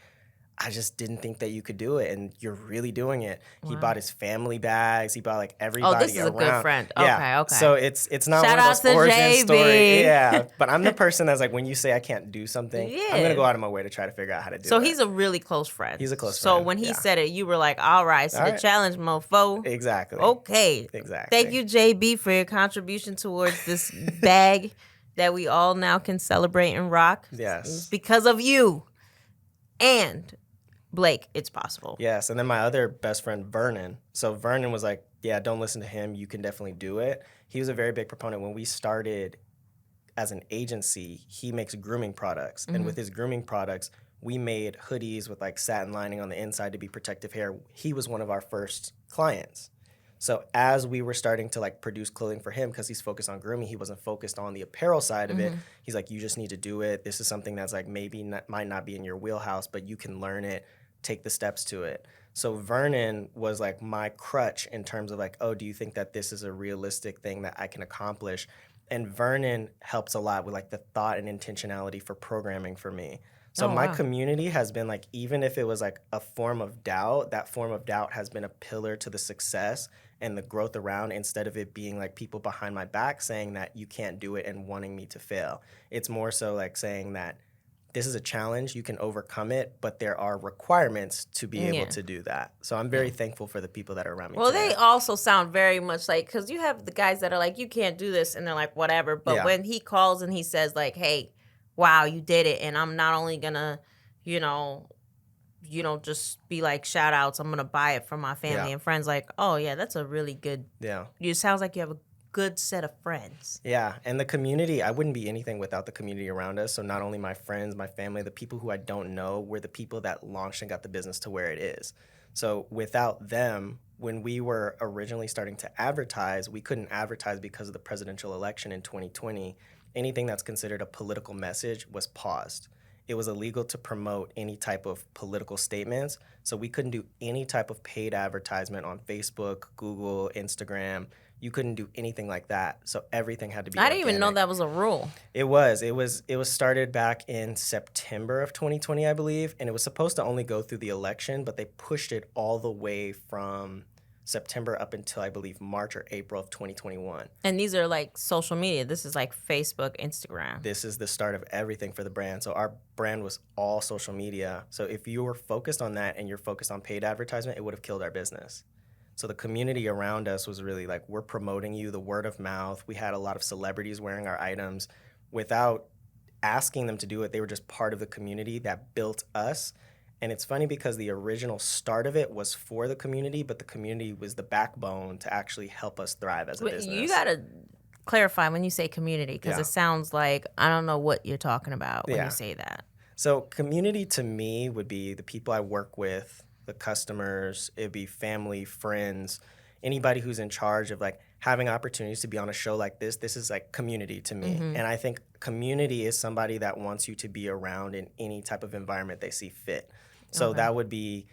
Speaker 2: I just didn't think that you could do it, and you're really doing it. Wow. He bought his family bags. He bought like everybody around.
Speaker 1: Oh, this is a good friend.
Speaker 2: Yeah.
Speaker 1: Okay.
Speaker 2: So it's not
Speaker 1: Shout
Speaker 2: one of those origin stories. Yeah. But I'm the person that's like, when you say I can't do something, I'm going to go out of my way to try to figure out how to do it.
Speaker 1: So he's a really close friend.
Speaker 2: He's a close
Speaker 1: friend.
Speaker 2: friend.
Speaker 1: So when he said it, you were like, all right, so the challenge, mofo.
Speaker 2: Exactly.
Speaker 1: Okay.
Speaker 2: Exactly.
Speaker 1: Thank you, JB, for your contribution towards this bag that we all now can celebrate and rock.
Speaker 2: Yes.
Speaker 1: It's because of you. And Blake, it's possible.
Speaker 2: Yes, and then my other best friend, Vernon. So Vernon was like, yeah, don't listen to him. You can definitely do it. He was a very big proponent. When we started as an agency, he makes grooming products. And with his grooming products, we made hoodies with like satin lining on the inside to be protective hair. He was one of our first clients. So as we were starting to like produce clothing for him, because he's focused on grooming, he wasn't focused on the apparel side of it. He's like, you just need to do it. This is something that's like might not be in your wheelhouse, but you can learn it. Take the steps to it. So Vernon was like my crutch in terms of like, oh, do you think that this is a realistic thing that I can accomplish? And Vernon helps a lot with like the thought and intentionality for programming for me. So my community has been like, even if it was like a form of doubt, that form of doubt has been a pillar to the success and the growth around, instead of it being like people behind my back saying that you can't do it and wanting me to fail. It's more so like saying that this is a challenge, you can overcome it, but there are requirements to be able to do that. So I'm very thankful for the people that are around me.
Speaker 1: Well, they also sound very much like, because you have the guys that are like, you can't do this, and they're like, whatever. But when he calls and he says like, hey, wow, you did it, and I'm not only gonna, just be like shout outs, I'm gonna buy it from my family and friends. Like, oh yeah, that's a really good. Yeah. It sounds like you have a good set of friends.
Speaker 2: Yeah, and the community, I wouldn't be anything without the community around us. So not only my friends, my family, the people who I don't know were the people that launched and got the business to where it is. So without them, when we were originally starting to advertise, we couldn't advertise because of the presidential election in 2020. Anything that's considered a political message was paused. It was illegal to promote any type of political statements, so we couldn't do any type of paid advertisement on Facebook, Google, Instagram. You couldn't do anything like that. So everything had to be
Speaker 1: I didn't
Speaker 2: organic.
Speaker 1: even know that was a rule.
Speaker 2: It was started back in September of 2020, I believe, and it was supposed to only go through the election, but they pushed it all the way from September up until, I believe, March or April of 2021.
Speaker 1: And these are like social media. This is like Facebook, Instagram.
Speaker 2: This is the start of everything for the brand. So our brand was all social media. So if you were focused on that and you're focused on paid advertisement, it would have killed our business. So the community around us was really like, we're promoting you, the word of mouth. We had a lot of celebrities wearing our items. Without asking them to do it, they were just part of the community that built us. And it's funny because the original start of it was for the community, but the community was the backbone to actually help us thrive as a business.
Speaker 1: You got to clarify when you say community, because it sounds like I don't know what you're talking about when you say that.
Speaker 2: So community to me would be the people I work with, the customers, it'd be family, friends, anybody who's in charge of like having opportunities to be on a show like this. This is like community to me. And I think community is somebody that wants you to be around in any type of environment they see fit. So that would be,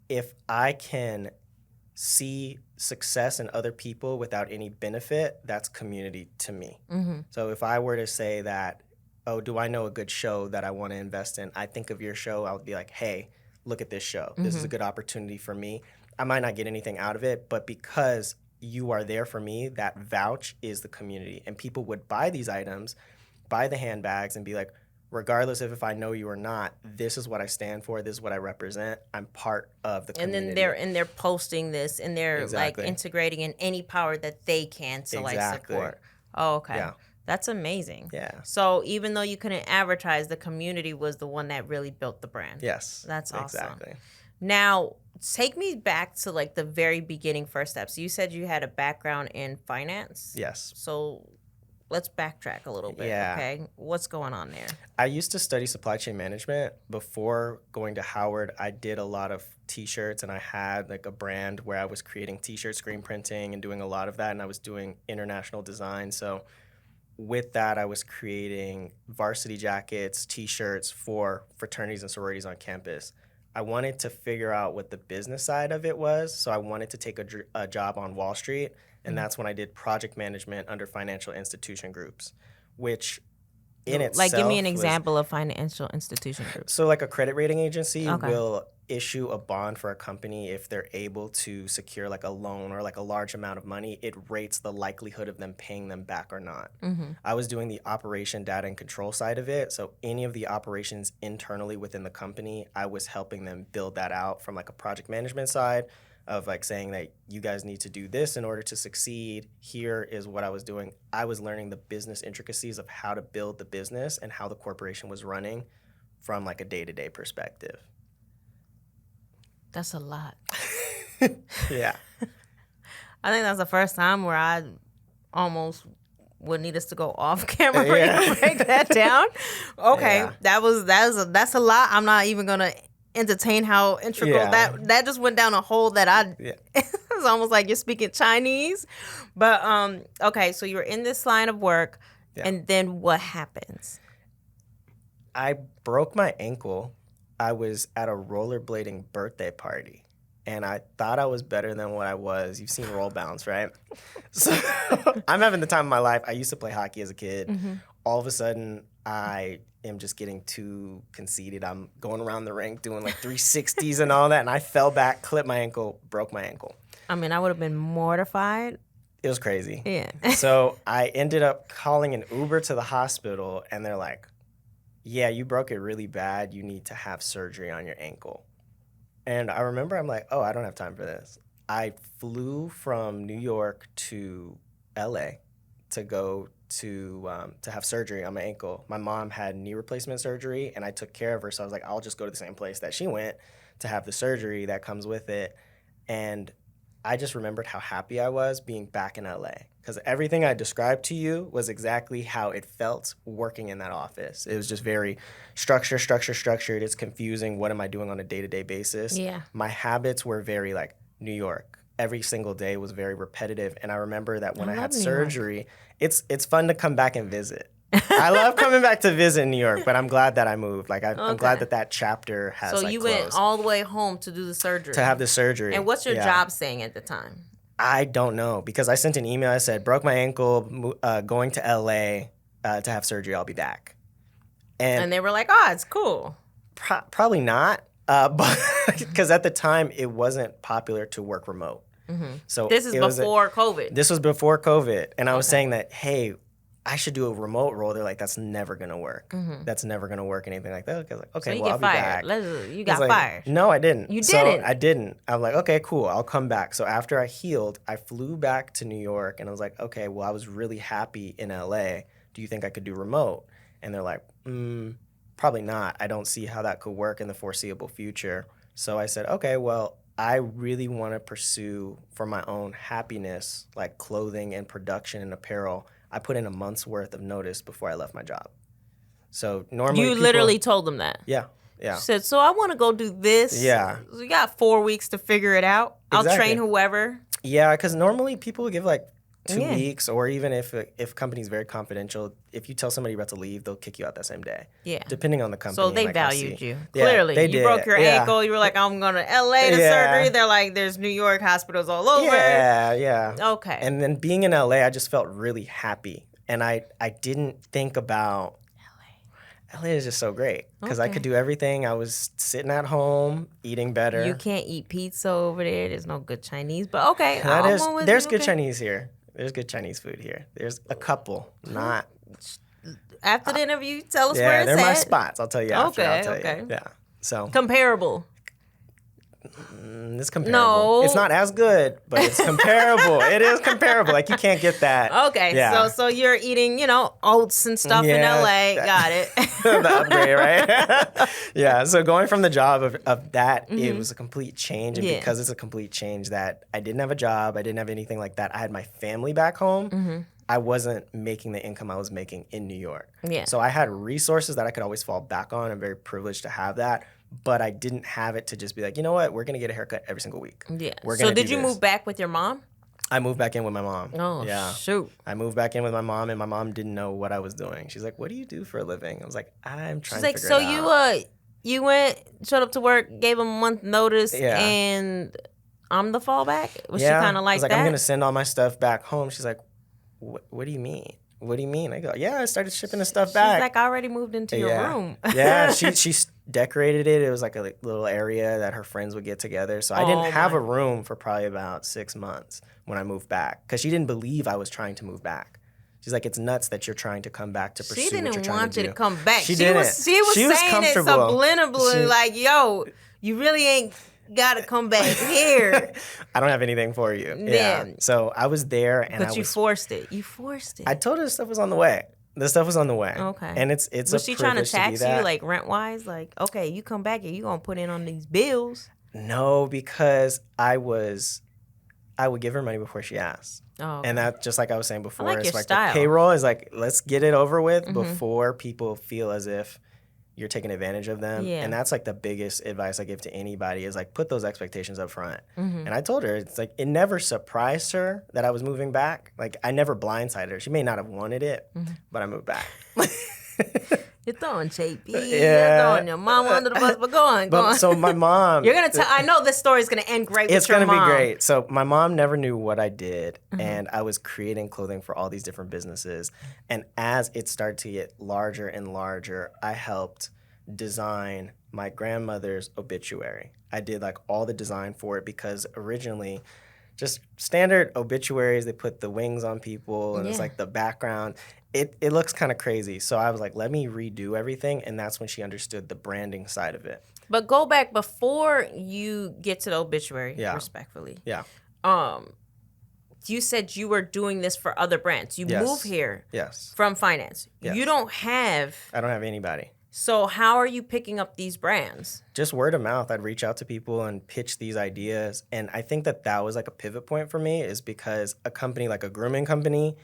Speaker 2: if I can see success in other people without any benefit, that's community to me. So if I were to say that, oh, do I know a good show that I want to invest in? I think of your show, I would be like, hey, look at this show. This is a good opportunity for me. I might not get anything out of it, but because you are there for me, that vouch is the community. And people would buy these items, buy the handbags, and be like, regardless of if I know you or not, this is what I stand for. This is what I represent. I'm part of the community.
Speaker 1: And they're posting this, and they're like integrating in any power that they can to like support. Oh, okay. Yeah. That's amazing.
Speaker 2: Yeah.
Speaker 1: So even though you couldn't advertise, the community was the one that really built the brand.
Speaker 2: Yes.
Speaker 1: That's awesome.
Speaker 2: Exactly.
Speaker 1: Now, take me back to like the very beginning first steps. You said you had a background in finance.
Speaker 2: Yes.
Speaker 1: So let's backtrack a little bit. Yeah. Okay. What's going on there?
Speaker 2: I used to study supply chain management. Before going to Howard, I did a lot of t-shirts, and I had like a brand where I was creating t-shirt screen printing and doing a lot of that, and I was doing international design. So with that, I was creating varsity jackets, t-shirts for fraternities and sororities on campus. I wanted to figure out what the business side of it was, so I wanted to take a job on Wall Street, and that's when I did project management under financial institution groups, which in itself,
Speaker 1: like, give me an example of financial institution groups.
Speaker 2: So like a credit rating agency will issue a bond for a company if they're able to secure like a loan or like a large amount of money. It rates the likelihood of them paying them back or not. I was doing the operation, data, and control side of it. So any of the operations internally within the company, I was helping them build that out from like a project management side of like saying that you guys need to do this in order to succeed. Here is what I was doing. I was learning the business intricacies of how to build the business and how the corporation was running from like a day-to-day perspective.
Speaker 1: That's a lot.
Speaker 2: Yeah.
Speaker 1: I think that's the first time where I almost would need us to go off camera and break that down. Okay, that's a lot. I'm not even gonna entertain how integral that just went down a hole that it's almost like you're speaking Chinese. But okay, so you're in this line of work, and then what happens?
Speaker 2: I broke my ankle. I was at a rollerblading birthday party, and I thought I was better than what I was. You've seen Roll Bounce, right? So I'm having the time of my life. I used to play hockey as a kid. All of a sudden, I am just getting too conceited. I'm going around the rink doing like 360s and all that, and I fell back, clipped my ankle, broke my ankle.
Speaker 1: I mean, I would have been mortified.
Speaker 2: It was crazy.
Speaker 1: Yeah.
Speaker 2: So I ended up calling an Uber to the hospital, and they're like, yeah, you broke it really bad. You need to have surgery on your ankle. And I remember I'm like, oh, I don't have time for this. I flew from New York to LA to go to have surgery on my ankle. My mom had knee replacement surgery, and I took care of her. So I was like, I'll just go to the same place that she went to have the surgery that comes with it. And I just remembered how happy I was being back in LA, because everything I described to you was exactly how it felt working in that office. It was just very structured. It's confusing. What am I doing on a day-to-day basis?
Speaker 1: Yeah.
Speaker 2: My habits were very like New York. Every single day was very repetitive. And I remember that when I had surgery, it's fun to come back and visit. I love coming back to visit New York, but I'm glad that I moved. Like, I'm glad that chapter has
Speaker 1: So you went all the way home to do the surgery.
Speaker 2: To have the surgery.
Speaker 1: And what's your job saying at the time?
Speaker 2: I don't know, because I sent an email. I said, broke my ankle, going to LA to have surgery. I'll be back.
Speaker 1: And they were like, oh, it's cool.
Speaker 2: Probably not, but because at the time it wasn't popular to work remote. Mm-hmm. So
Speaker 1: this is before COVID.
Speaker 2: This was before COVID. And I was saying that, hey, I should do a remote role. They're like, that's never going to work. Mm-hmm. That's never going to work, anything like that. I was like, okay,
Speaker 1: so
Speaker 2: I'll be back.
Speaker 1: You got fired.
Speaker 2: No, I didn't.
Speaker 1: You didn't?
Speaker 2: So I didn't. I'm like, okay, cool. I'll come back. So after I healed, I flew back to New York, and I was like, okay, well, I was really happy in LA. Do you think I could do remote? And they're like, probably not. I don't see how that could work in the foreseeable future. So I said, okay, well, I really want to pursue for my own happiness, like clothing and production and apparel. I put in a month's worth of notice before I left my job. So normally
Speaker 1: you literally told them that?
Speaker 2: Yeah.
Speaker 1: You said, so I want to go do this.
Speaker 2: Yeah.
Speaker 1: So you got 4 weeks to figure it out. Exactly. I'll train whoever.
Speaker 2: Yeah, because normally people will give like 2 weeks, or even if company's very confidential, if you tell somebody you're about to leave, they'll kick you out that same day. Yeah. Depending on the company.
Speaker 1: So they valued you. Clearly.
Speaker 2: They did.
Speaker 1: You broke your ankle. You were like, I'm going to LA to surgery. They're like, there's New York hospitals all over.
Speaker 2: Yeah.
Speaker 1: Okay.
Speaker 2: And then being in LA, I just felt really happy. And I didn't think about LA is just so great because I could do everything. I was sitting at home, eating better.
Speaker 1: You can't eat pizza over there. There's no good Chinese, but okay.
Speaker 2: There's good Chinese here. There's good Chinese food here. There's a couple, not.
Speaker 1: After the interview, tell us where it's at.
Speaker 2: Yeah, they're my spots. I'll tell you after. I'll tell you. Yeah. So
Speaker 1: comparable.
Speaker 2: It's comparable. No. It's not as good, but it's comparable. It is comparable. Like, you can't get that.
Speaker 1: Okay. Yeah. So you're eating, oats and stuff in LA. Got it.
Speaker 2: The upgrade, right? Yeah. So going from the job of that, it was a complete change. And because it's a complete change, that I didn't have a job, I didn't have anything like that. I had my family back home. I wasn't making the income I was making in New York. Yeah. So I had resources that I could always fall back on. I'm very privileged to have that. But I didn't have it to just be like, you know what, we're going to get a haircut every single week. Yeah.
Speaker 1: So did you move back with your mom?
Speaker 2: I moved back in with my mom.
Speaker 1: Oh, yeah. Shoot.
Speaker 2: I moved back in with my mom, and my mom didn't know what I was doing. She's like, what do you do for a living? I was like, I'm trying to figure it out.
Speaker 1: She's like, so you went, showed up to work, gave them a month notice, and I'm the fallback? Was she kind of like that? I was like,
Speaker 2: I'm going to send all my stuff back home. She's like, what do you mean? What do you mean? I go, yeah, I started shipping the stuff back.
Speaker 1: She's like, I already moved into your room.
Speaker 2: Yeah, she decorated it. It was like a little area that her friends would get together. So I didn't have a room for probably about 6 months when I moved back, because she didn't believe I was trying to move back. She's like, it's nuts that you're trying to come back to pursue what you're trying to do. She didn't want you to come back. She didn't.
Speaker 1: She was saying it subliminally, like, yo, you really ain't gotta come back here.
Speaker 2: I don't have anything for you. Yeah. So I was there, and
Speaker 1: you forced it. You forced it.
Speaker 2: I told her the stuff was on the way. The stuff was on the way.
Speaker 1: Okay.
Speaker 2: And it's
Speaker 1: was she trying to tax you, like, rent wise? Like, okay, you come back here, you gonna put in on these bills?
Speaker 2: No, because I would give her money before she asked. Oh. Okay. And that, just like I was saying before,
Speaker 1: I like
Speaker 2: it's
Speaker 1: your style.
Speaker 2: The payroll is like, let's get it over with before people feel as if you're taking advantage of them. Yeah. And that's like the biggest advice I give to anybody is like, put those expectations up front. And I told her, it's like, it never surprised her that I was moving back. Like, I never blindsided her. She may not have wanted it, but I moved back.
Speaker 1: You're throwing JP. You're throwing your mom under the bus, but go on.
Speaker 2: So my mom.
Speaker 1: You're going to tell, I know this story is going to end great with your mom.
Speaker 2: It's going to be great. So my mom never knew what I did, and I was creating clothing for all these different businesses. And as it started to get larger and larger, I helped design my grandmother's obituary. I did like all the design for it, because originally just standard obituaries, they put the wings on people and it's like the background. It looks kind of crazy. So I was like, let me redo everything. And that's when she understood the branding side of it.
Speaker 1: But go back before you get to the obituary, respectfully.
Speaker 2: Yeah.
Speaker 1: You said you were doing this for other brands. You move here
Speaker 2: yes.
Speaker 1: from finance.
Speaker 2: Yes.
Speaker 1: You don't have...
Speaker 2: I don't have anybody.
Speaker 1: So how are you picking up these brands?
Speaker 2: Just word of mouth. I'd reach out to people and pitch these ideas. And I think that was like a pivot point for me, is because a company like a grooming company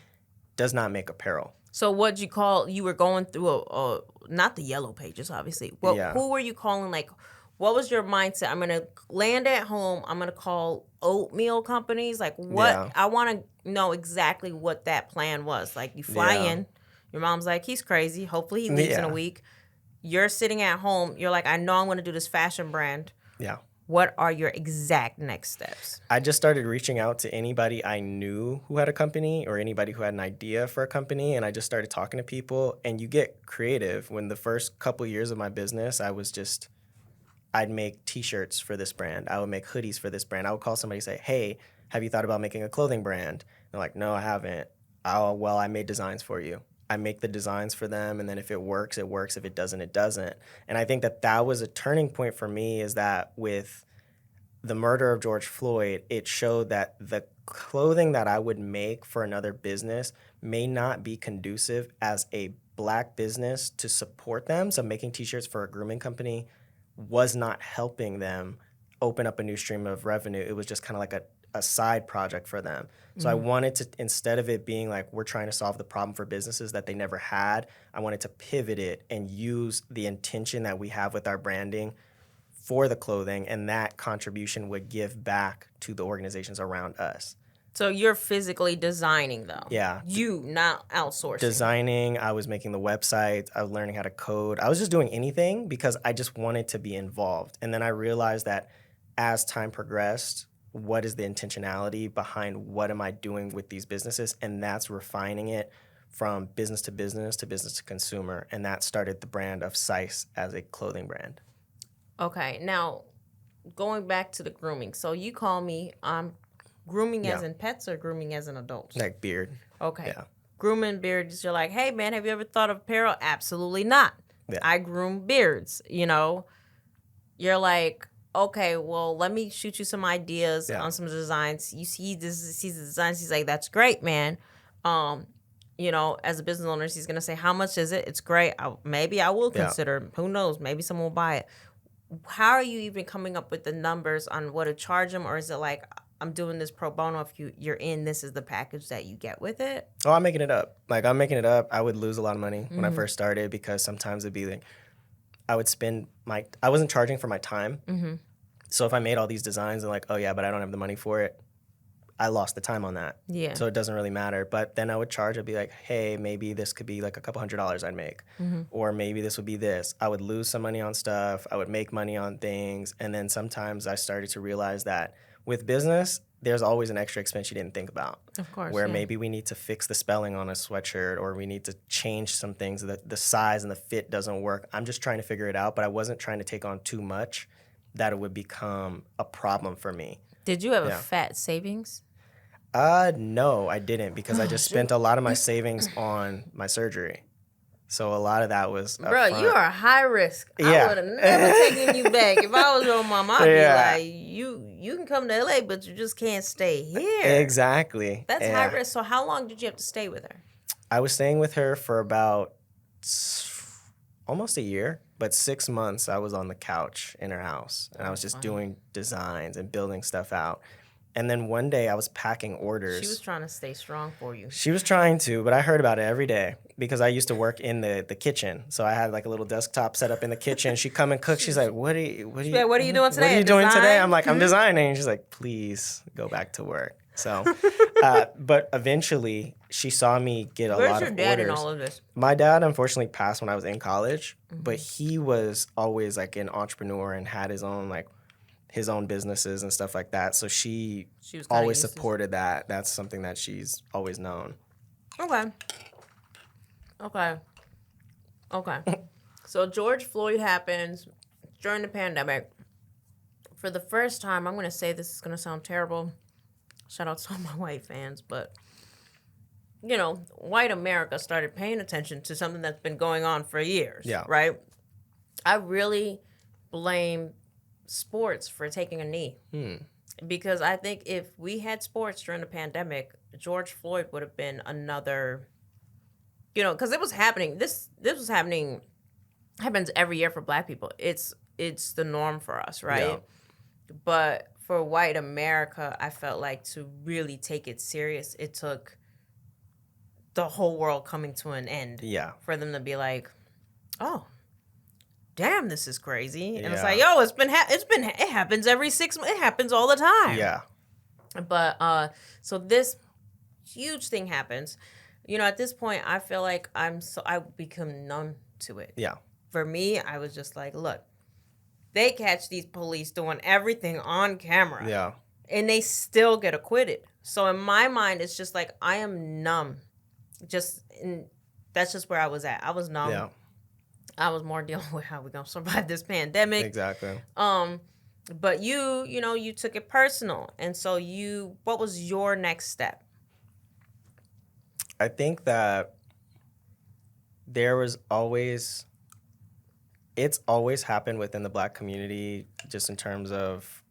Speaker 2: does not make apparel.
Speaker 1: So what'd you call, you were going through a not the yellow pages, obviously. Who were you calling? Like, what was your mindset? I'm going to land at home. I'm going to call oatmeal companies. Like, what? Yeah. I want to know exactly what that plan was. Like, you fly in. Your mom's like, he's crazy. Hopefully he leaves in a week. You're sitting at home. You're like, I know I'm going to do this fashion brand.
Speaker 2: Yeah.
Speaker 1: What are your exact next steps?
Speaker 2: I just started reaching out to anybody I knew who had a company or anybody who had an idea for a company, and I just started talking to people, and you get creative. When the first couple years of my business, I'd make T-shirts for this brand. I would make hoodies for this brand. I would call somebody and say, hey, have you thought about making a clothing brand? They're like, no, I haven't. Oh, well, I made designs for you. I make the designs for them, and then if it works, it works. If it doesn't, it doesn't. And I think that was a turning point for me, is that with the murder of George Floyd, it showed that the clothing that I would make for another business may not be conducive as a Black business to support them. So making T-shirts for a grooming company was not helping them open up a new stream of revenue. It was just kind of like a side project for them. So I wanted to, instead of it being like we're trying to solve the problem for businesses that they never had, I wanted to pivot it and use the intention that we have with our branding for the clothing, and that contribution would give back to the organizations around us.
Speaker 1: So you're physically designing, though?
Speaker 2: Yeah.
Speaker 1: You, not outsourcing?
Speaker 2: Designing, I was making the websites, I was learning how to code. I was just doing anything because I just wanted to be involved. And then I realized that as time progressed, what is the intentionality behind what am I doing with these businesses? And that's refining it from business to business to consumer. And that started the brand of CISE as a clothing brand.
Speaker 1: Okay. Now, going back to the grooming. So you call me, grooming as in pets or grooming as an adult?
Speaker 2: Like beard.
Speaker 1: Okay.
Speaker 2: Yeah.
Speaker 1: Grooming beards, you're like, hey, man, have you ever thought of apparel? Absolutely not. Yeah. I groom beards, you know. You're like, okay, well, let me shoot you some ideas on some designs. You see sees the designs. He's like, that's great, man. You know, as a business owner, he's going to say, how much is it? It's great. Maybe I will consider. Who knows? Maybe someone will buy it. How are you even coming up with the numbers on what to charge them? Or is it like, I'm doing this pro bono. If you're in, this is the package that you get with it?
Speaker 2: Oh, I'm making it up. I'm making it up. I would lose a lot of money when I first started, because sometimes it'd be like, I wasn't charging for my time. Mm-hmm. So if I made all these designs and like, oh yeah, but I don't have the money for it, I lost the time on that. Yeah. So it doesn't really matter. But then I would charge, I'd be like, hey, maybe this could be like a couple $100s I'd make. Mm-hmm. Or maybe this would be this. I would lose some money on stuff. I would make money on things. And then sometimes I started to realize that with business, there's always an extra expense you didn't think about.
Speaker 1: Of course.
Speaker 2: Where maybe we need to fix the spelling on a sweatshirt, or we need to change some things. The size and the fit doesn't work. I'm just trying to figure it out, but I wasn't trying to take on too much that it would become a problem for me.
Speaker 1: Did you have a fat savings?
Speaker 2: No, I didn't, because I just spent a lot of my savings on my surgery. So a lot of that was
Speaker 1: Bro, you are high risk. Yeah. I would have never taken you back. If I was your mom, I'd be like, you can come to LA, but you just can't stay here.
Speaker 2: Exactly.
Speaker 1: That's high risk. So how long did you have to stay with her?
Speaker 2: I was staying with her for about almost a year, but 6 months I was on the couch in her house, and I was just doing designs and building stuff out. And then one day I was packing orders.
Speaker 1: She was trying to stay strong for you.
Speaker 2: She was trying to, but I heard about it every day because I used to work in the kitchen. So I had like a little desktop set up in the kitchen. She'd come and cook. She's like, what are you doing today?
Speaker 1: What are you
Speaker 2: doing today? I'm like, I'm designing. She's like, please go back to work. So, but eventually she saw me get a lot of orders.
Speaker 1: Where's your dad in all of this?
Speaker 2: My dad unfortunately passed when I was in college, but he was always like an entrepreneur and had his own businesses and stuff like that. So she always supported that. That's something that she's always known.
Speaker 1: Okay. So George Floyd happens during the pandemic. For the first time, I'm going to say this is going to sound terrible. Shout out to all my white fans, but you know, white America started paying attention to something that's been going on for years. Yeah. Right? I really blame sports for taking a knee. Because I think if we had sports during the pandemic, George Floyd would have been another, you know, because it was happening. This was happening happens every year for Black people. It's the norm for us, right? Yeah. But for white America, I felt like to really take it serious, it took the whole world coming to an end.
Speaker 2: Yeah.
Speaker 1: For them to be like, oh, damn, this is crazy. And it's like, yo, it happens every 6 months. It happens all the time.
Speaker 2: Yeah.
Speaker 1: But so this huge thing happens. You know, at this point, I feel like I become numb to it.
Speaker 2: Yeah.
Speaker 1: For me, I was just like, look, they catch these police doing everything on camera.
Speaker 2: Yeah.
Speaker 1: And they still get acquitted. So in my mind, it's just like I am numb. That's just where I was at. I was numb. Yeah. I was more dealing with how we're gonna survive this pandemic.
Speaker 2: Exactly.
Speaker 1: But you took it personal. And so what was your next step?
Speaker 2: I think that it's always happened within the Black community, just in terms of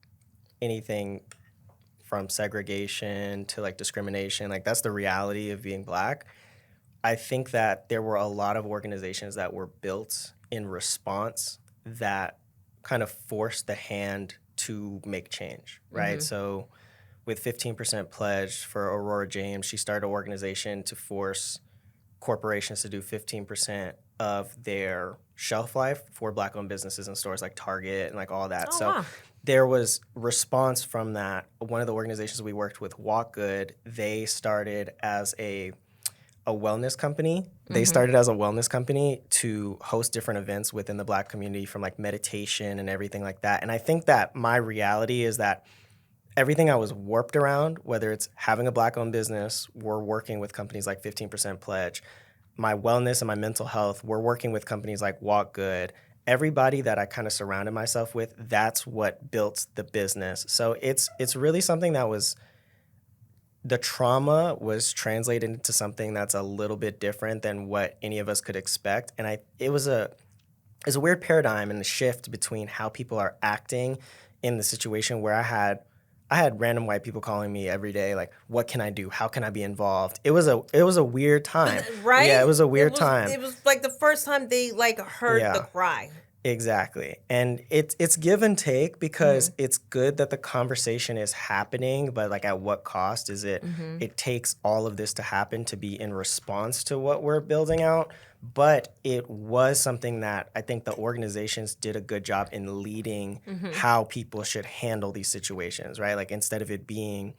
Speaker 2: anything from segregation to like discrimination. Like, that's the reality of being Black. I think that there were a lot of organizations that were built in response that kind of forced the hand to make change, right? Mm-hmm. So with 15% pledge for Aurora James, she started an organization to force corporations to do 15% of their shelf life for Black-owned businesses and stores like Target and like all that.
Speaker 1: Oh,
Speaker 2: so
Speaker 1: wow. There
Speaker 2: was response from that. One of the organizations we worked with, Walk Good, they started as a wellness company. They started as a wellness company to host different events within the Black community, from like meditation and everything like that. And I think that my reality is that everything I was warped around, whether it's having a Black-owned business, we're working with companies like 15% Pledge. My wellness and my mental health, we're working with companies like Walk Good. Everybody that I kind of surrounded myself with, that's what built the business. So it's really something that was, the trauma was translated into something that's a little bit different than what any of us could expect. And it was a weird paradigm and the shift between how people are acting in the situation, where I had random white people calling me every day, like, what can I do? How can I be involved? It was a weird time.
Speaker 1: Right?
Speaker 2: Yeah, it was a weird time.
Speaker 1: It was like the first time they like heard the cry.
Speaker 2: Exactly. And it's give and take, because it's good that the conversation is happening, but like, at what cost is it? It takes all of this to happen to be in response to what we're building out. But it was something that I think the organizations did a good job in leading how people should handle these situations, right? Like, instead of it being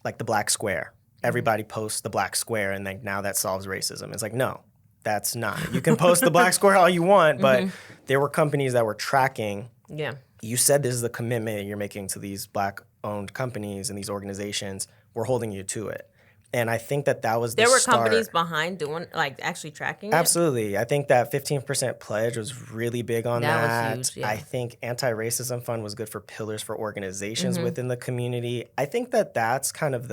Speaker 2: like the black square, everybody posts the black square and like, now that solves racism. It's like, no, that's not. You can post the black square all you want, but there were companies that were tracking.
Speaker 1: Yeah.
Speaker 2: You said this is the commitment you're making to these Black-owned companies and these organizations. We're holding you to it. And I think that was the start.
Speaker 1: There were companies behind doing, like, actually tracking it?
Speaker 2: Absolutely. I think that 15% pledge was really big on that.
Speaker 1: That was huge, yeah.
Speaker 2: I think Anti-Racism Fund was good for pillars for organizations within the community. I think that that's kind of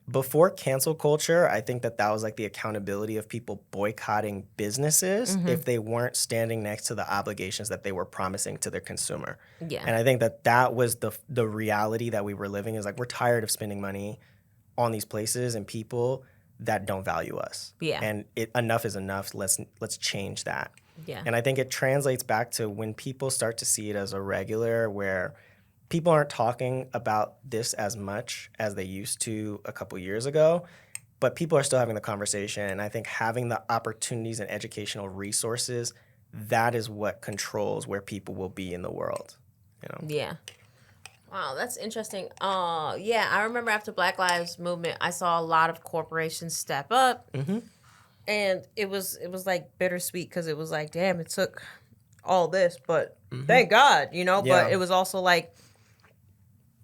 Speaker 2: before cancel culture, I think that was like the accountability of people boycotting businesses if they weren't standing next to the obligations that they were promising to their consumer.
Speaker 1: Yeah.
Speaker 2: And I think that was the reality that we were living, is like, we're tired of spending money on these places and people that don't value us.
Speaker 1: Yeah.
Speaker 2: And enough is enough. Let's change that.
Speaker 1: Yeah.
Speaker 2: And I think it translates back to when people start to see it as a regular, where people aren't talking about this as much as they used to a couple years ago, but people are still having the conversation. And I think having the opportunities and educational resources, that is what controls where people will be in the world. You know?
Speaker 1: Yeah. Wow, that's interesting. Yeah, I remember after Black Lives Movement, I saw a lot of corporations step up, and it was like bittersweet, because it was like, damn, it took all this, but thank God, you know.
Speaker 2: Yeah.
Speaker 1: But it was also like,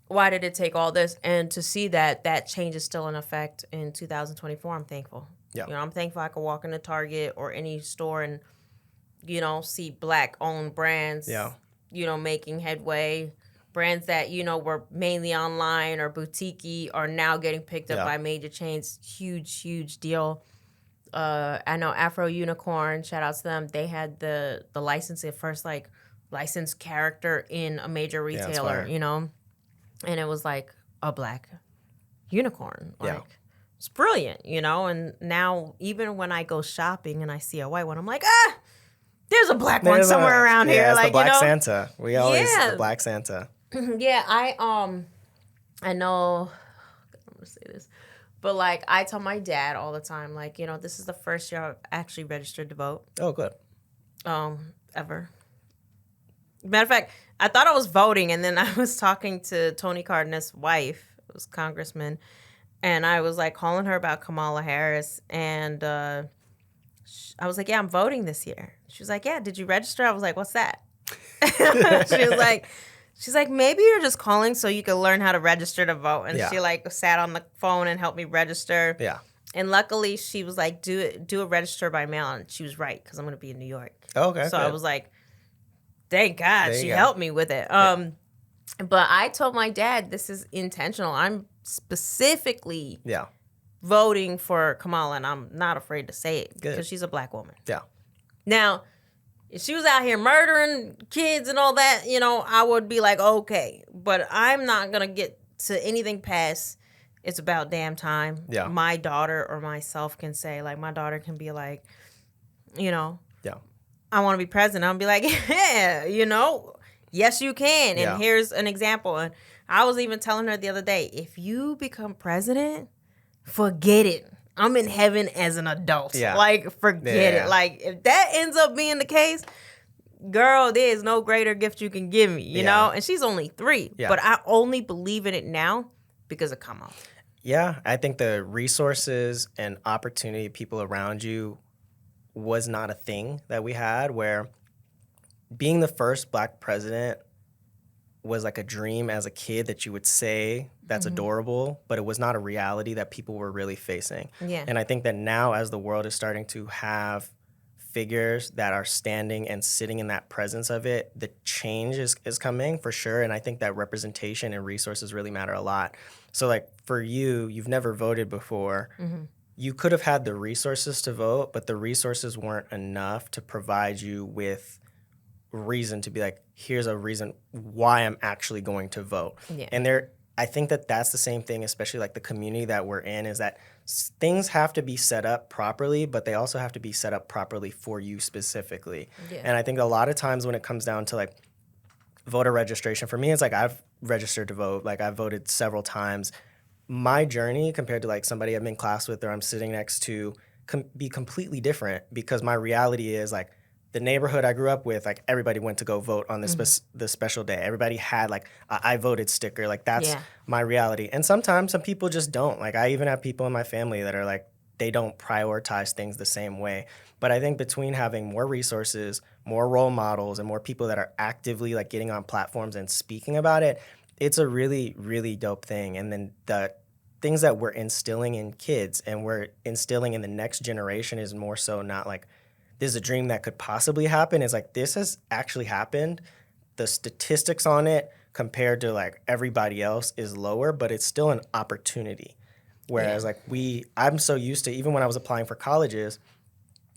Speaker 1: why did it take all this? And to see that change is still in effect in 2024, I'm thankful.
Speaker 2: Yeah.
Speaker 1: You know, I'm thankful I could walk into Target or any store and, you know, see Black-owned brands, you know, making headway. Brands that, you know, were mainly online or boutique-y are now getting picked up by major chains. Huge, huge deal. I know Afro Unicorn, shout out to them. They had the license, at first, like, licensed character in a major retailer, you know? And it was like a Black unicorn. Like, it's brilliant, you know? And now, even when I go shopping and I see a white one, I'm like, there's a black one somewhere around here.
Speaker 2: It's
Speaker 1: like,
Speaker 2: the Black
Speaker 1: you know?
Speaker 2: Santa. We always the Black Santa.
Speaker 1: Yeah, I know, I'm gonna say this, but like I tell my dad all the time, like, you know, this is the first year I've actually registered to vote.
Speaker 2: Oh, good.
Speaker 1: Ever. Matter of fact, I thought I was voting, and then I was talking to Tony Carden's wife, it was congressman, and I was like calling her about Kamala Harris, and I was like, yeah, I'm voting this year. She was like, yeah, did you register? I was like, what's that? She's like, maybe you're just calling so you can learn how to register to vote. And she like sat on the phone and helped me register.
Speaker 2: Yeah.
Speaker 1: And luckily she was like, do a register by mail. And she was right, because I'm going to be in New York.
Speaker 2: Oh, okay.
Speaker 1: So good. I was like, thank God she helped me with it. But I told my dad, this is intentional. I'm specifically voting for Kamala, and I'm not afraid to say it because she's a black woman. Yeah. Now, if she was out here murdering kids and all that, you know, I would be like, okay. But I'm not going to get to anything past it's about damn time. Yeah. My daughter or myself can say, like, my daughter can be like, you know, I want to be president. I'll be like, yeah, you know, yes, you can. And here's an example. And I was even telling her the other day, if you become president, forget it. I'm in heaven as an adult. Yeah. Like, forget it. Like, if that ends up being the case, girl, there is no greater gift you can give me, you know? And she's only 3. Yeah. But I only believe in it now because of Kamala.
Speaker 2: Yeah, I think the resources and opportunity of people around you was not a thing that we had, where being the first black president was like a dream as a kid that you would say that's adorable, but it was not a reality that people were really facing. Yeah. And I think that now, as the world is starting to have figures that are standing and sitting in that presence of it, the change is coming for sure. And I think that representation and resources really matter a lot. So like for you, you've never voted before. You could have had the resources to vote, but the resources weren't enough to provide you with reason to be like, here's a reason why I'm actually going to vote. Yeah. And I think that that's the same thing, especially like the community that we're in, is that things have to be set up properly, but they also have to be set up properly for you specifically. Yeah. And I think a lot of times when it comes down to like voter registration, for me, it's like I've registered to vote, like I've voted several times. My journey compared to like somebody I'm in class with or I'm sitting next to can be completely different, because my reality is like, the neighborhood I grew up with, like everybody went to go vote on this special day. Everybody had like a I voted sticker. Like that's my reality. And sometimes some people just don't. Like I even have people in my family that are like, they don't prioritize things the same way. But I think between having more resources, more role models, and more people that are actively like getting on platforms and speaking about it, it's a really, really dope thing. And then the things that we're instilling in kids and we're instilling in the next generation is more so not like, this is a dream that could possibly happen. It's like, this has actually happened. The statistics on it compared to like everybody else is lower, but it's still an opportunity. Whereas like I'm so used to, even when I was applying for colleges,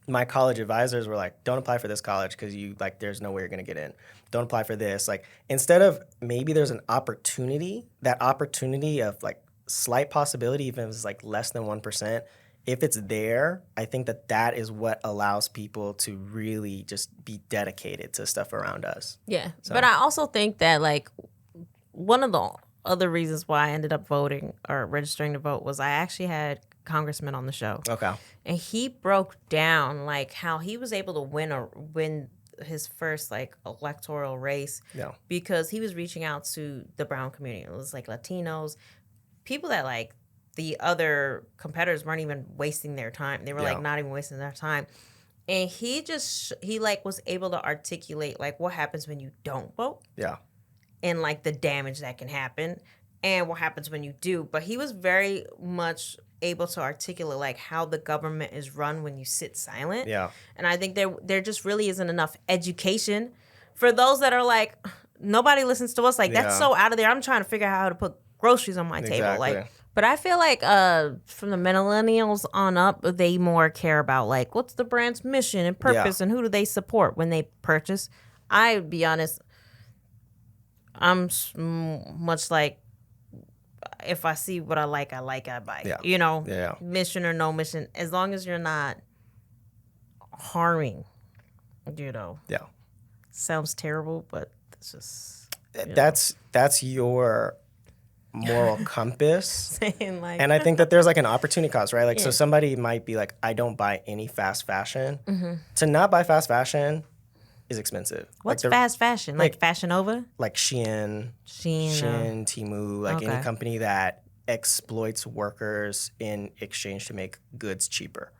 Speaker 2: my college advisors were like, don't apply for this college because there's no way you're going to get in. Don't apply for this. Like, instead of maybe there's an opportunity, that opportunity of like slight possibility, even if it's like less than 1%, if it's there, I think that is what allows people to really just be dedicated to stuff around us. Yeah.
Speaker 1: So. But I also think that like one of the other reasons why I ended up voting or registering to vote was I actually had Congressman on the show. Okay. And he broke down like how he was able to win his first like electoral race because he was reaching out to the brown community. It was like Latinos, people that like the other competitors weren't even wasting their time. They were like not even wasting their time. And he like was able to articulate like what happens when you don't vote. Yeah. And like the damage that can happen and what happens when you do. But he was very much able to articulate like how the government is run when you sit silent. Yeah. And I think there just really isn't enough education for those that are like, nobody listens to us. Like that's so out of there. I'm trying to figure out how to put groceries on my table. Like, but I feel like from the millennials on up, they more care about like what's the brand's mission and purpose and who do they support when they purchase. I be honest, I'm much like if I see what I like, I buy. Yeah. You know, mission or no mission, as long as you're not harming You know,
Speaker 2: Yeah.
Speaker 1: sounds terrible, but it's just
Speaker 2: That's your moral compass.
Speaker 1: saying like,
Speaker 2: And I think that there's like an opportunity cost, right? Like, so
Speaker 1: Yeah.
Speaker 2: somebody might be like, I don't buy any fast fashion. To not buy fast fashion is expensive.
Speaker 1: what's
Speaker 2: like
Speaker 1: fast fashion? Like Fashion Nova?
Speaker 2: like Shein, Temu, like any
Speaker 1: Okay.
Speaker 2: company that exploits workers in exchange to make goods cheaper.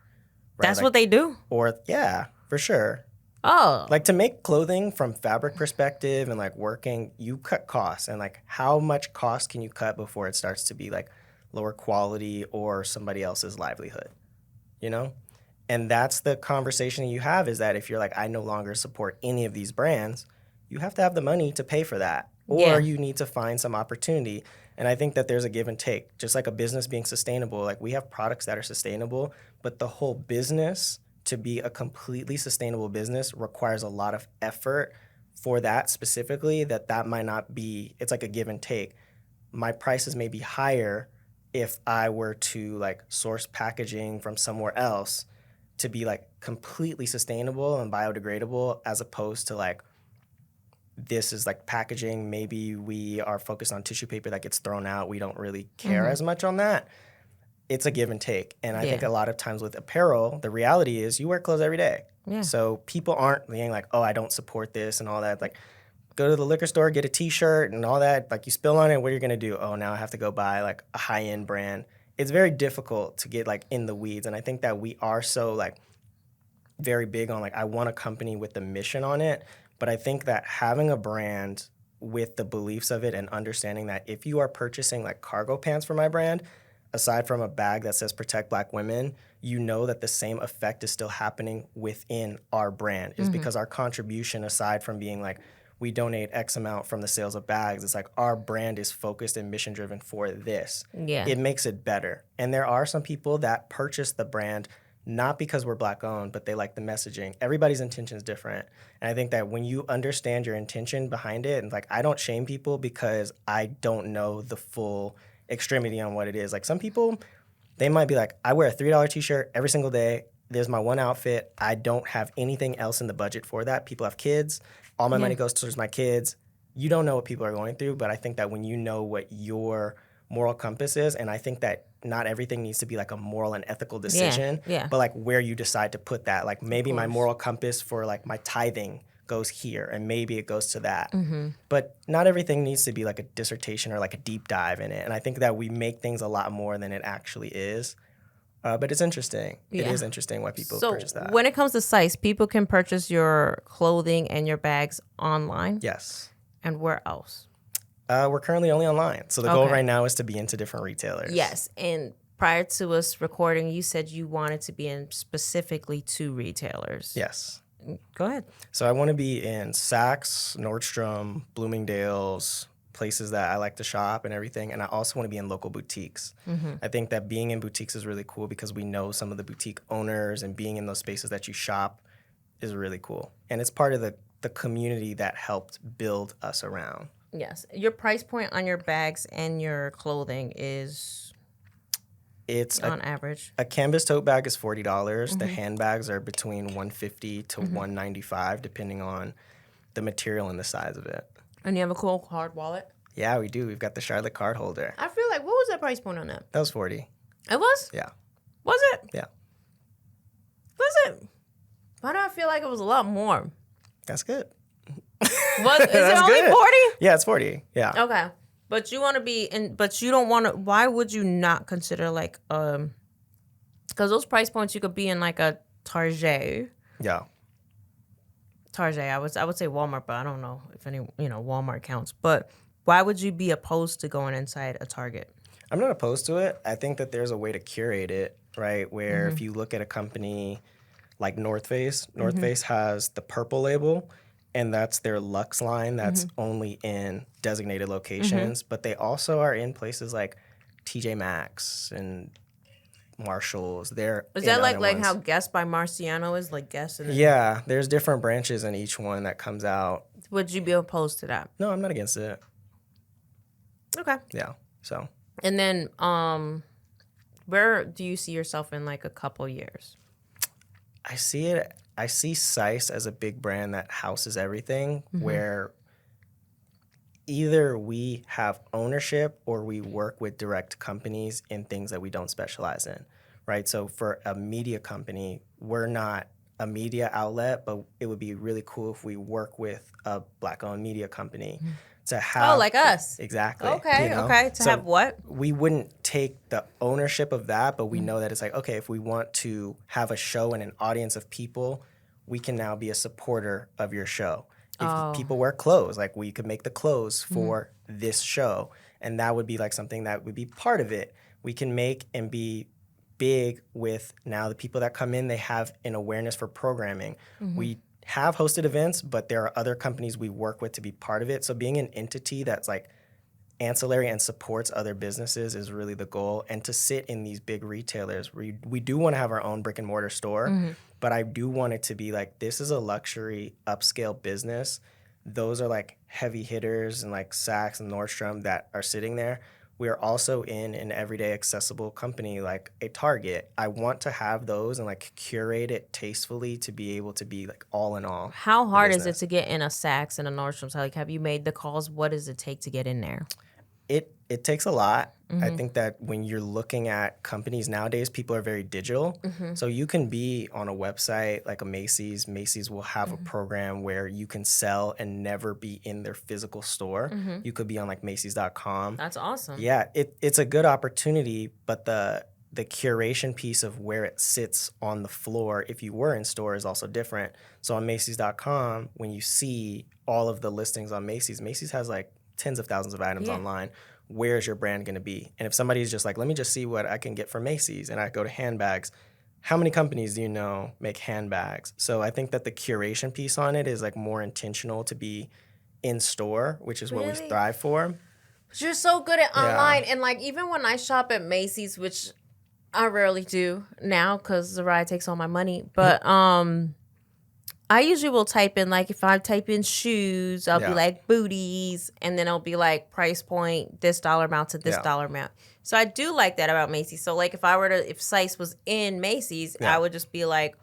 Speaker 2: Right?
Speaker 1: That's
Speaker 2: Like,
Speaker 1: what they do?
Speaker 2: or yeah, for sure.
Speaker 1: Oh.
Speaker 2: Like to make clothing from fabric perspective and like working, you cut costs, and like how much cost can you cut before it starts to be like lower quality or somebody else's livelihood, you know? And that's the conversation you have, is that if you're like, I no longer support any of these brands, you have to have the money to pay for that.
Speaker 1: Yeah.
Speaker 2: Or you need to find some opportunity. And I think that there's a give and take. Just like a business being sustainable, like we have products that are sustainable, but the whole business to be a completely sustainable business requires a lot of effort for that specifically, that might not be, it's like a give and take. My prices may be higher if I were to like source packaging from somewhere else to be like completely sustainable and biodegradable, as opposed to like, this is like packaging. Maybe we are focused on tissue paper that gets thrown out. We don't really care as much on that. It's a give and take. And I think a lot of times with apparel, the reality is you wear clothes every day.
Speaker 1: Yeah.
Speaker 2: So people aren't being like, oh, I don't support this and all that. Like, go to the liquor store, get a T-shirt and all that. Like, you spill on it, what are you going to do? Oh, now I have to go buy like a high-end brand. It's very difficult to get like in the weeds. And I think that we are so like very big on like, I want a company with a mission on it. But I think that having a brand with the beliefs of it and understanding that if you are purchasing like cargo pants for my brand, aside from a bag that says protect Black women, you know that the same effect is still happening within our brand, is because our contribution, aside from being like, we donate X amount from the sales of bags, it's like our brand is focused and mission driven for this.
Speaker 1: Yeah.
Speaker 2: It makes it better. And there are some people that purchase the brand not because we're Black owned, but they like the messaging. Everybody's intention is different. And I think that when you understand your intention behind it, and like, I don't shame people because I don't know the full extremity on what it is. Like, some people, they might be like, I wear a $3 t-shirt every single day. There's my one outfit. I don't have anything else in the budget for that. People have kids. All my money goes towards my kids. You don't know what people are going through, but I think that when you know what your moral compass is, and I think that not everything needs to be like a moral and ethical decision, but like where you decide to put that. Like, maybe my moral compass for like my tithing goes here, and maybe it goes to that. But not everything needs to be like a dissertation or like a deep dive in it. And I think that we make things a lot more than it actually is. But it's interesting. It is interesting why people purchase that.
Speaker 1: When it comes to CISE, people can purchase your clothing and your bags online?
Speaker 2: Yes.
Speaker 1: And where else?
Speaker 2: We're currently only online. So the goal right now is to be into different retailers.
Speaker 1: Yes. And prior to us recording, you said you wanted to be in specifically 2 retailers.
Speaker 2: Yes.
Speaker 1: Go ahead.
Speaker 2: So I want to be in Saks, Nordstrom, Bloomingdale's, places that I like to shop and everything. And I also want to be in local boutiques. I think that being in boutiques is really cool because we know some of the boutique owners, and being in those spaces that you shop is really cool. And it's part of the community that helped build us around.
Speaker 1: Yes. Your price point on your bags and your clothing is...
Speaker 2: It's
Speaker 1: on average.
Speaker 2: A canvas tote bag is $40. The handbags are between $150 to $195, depending on the material and the size of it.
Speaker 1: And you have a cool card wallet?
Speaker 2: Yeah, we do. We've got the Charlotte card holder.
Speaker 1: I feel like, what was that price point on that?
Speaker 2: That was $40.
Speaker 1: It was?
Speaker 2: Yeah.
Speaker 1: Was it?
Speaker 2: Yeah.
Speaker 1: Was it? Why do I feel like it was a lot more?
Speaker 2: That's good.
Speaker 1: Is it only 40?
Speaker 2: Yeah, it's 40. Yeah.
Speaker 1: Okay. But you want to be in, but you don't want to, why would you not consider like, because those price points, you could be in like a Target.
Speaker 2: Yeah.
Speaker 1: Target, I would say Walmart, but I don't know if any, Walmart counts. But why would you be opposed to going inside a Target?
Speaker 2: I'm not opposed to it. I think that there's a way to curate it, right? Where if you look at a company like North Face, North Face has the purple label, and that's their Luxe line that's only in designated locations. But they also are in places like TJ Maxx and Marshalls.
Speaker 1: Is that like how Guess by Marciano is, like Guess?
Speaker 2: Yeah, there's different branches in each one that comes out.
Speaker 1: Would you be opposed to that?
Speaker 2: No, I'm not against it.
Speaker 1: Okay.
Speaker 2: Yeah, so.
Speaker 1: And then where do you see yourself in like a couple years?
Speaker 2: I see it I see CISE as a big brand that houses everything, where either we have ownership or we work with direct companies in things that we don't specialize in, right? So for a media company, we're not a media outlet, but it would be really cool if we work with a Black-owned media company to have...
Speaker 1: Oh, like us.
Speaker 2: Exactly.
Speaker 1: Okay,
Speaker 2: you know?
Speaker 1: okay. To
Speaker 2: So
Speaker 1: have what?
Speaker 2: we wouldn't take the ownership of that, but we know that it's like, okay, if we want to have a show and an audience of people, we can now be a supporter of your show. If people wear clothes, like we could make the clothes for this show, and that would be like something that would be part of it. We can make and be big with now the people that come in, they have an awareness for programming. We have hosted events, but there are other companies we work with to be part of it. So being an entity that's like ancillary and supports other businesses is really the goal. And to sit in these big retailers, we do want to have our own brick and mortar store, but I do want it to be like, this is a luxury upscale business. Those are like heavy hitters and like Saks and Nordstrom that are sitting there. We are also in an everyday accessible company like a Target. I want to have those and like curate it tastefully to be able to be like all in all.
Speaker 1: How hard is it to get in a Saks and a Nordstrom's? Like, have you made the calls? What does it take to get in there?
Speaker 2: It takes a lot. I think that when you're looking at companies nowadays, people are very digital. So you can be on a website like a Macy's. Macy's will have a program where you can sell and never be in their physical store. You could be on like Macy's.com.
Speaker 1: That's awesome.
Speaker 2: Yeah, it's a good opportunity, but the curation piece of where it sits on the floor, if you were in store, is also different. So on Macy's.com, when you see all of the listings on Macy's, Macy's has like tens of thousands of items online. Where's your brand going to be? And if somebody's just like, let me just see what I can get from Macy's, and I go to Handbags, how many companies do you know make handbags? So I think that the curation piece on it is like more intentional to be in store, which is what we thrive for.
Speaker 1: But you're so good at online. And like, even when I shop at Macy's, which I rarely do now because the ride takes all my money, but I usually will type in, like, if I type in shoes, I'll be like booties, and then it'll be like price point, this dollar amount to this dollar amount. So I do like that about Macy's. So like if CISE was in Macy's, I would just be like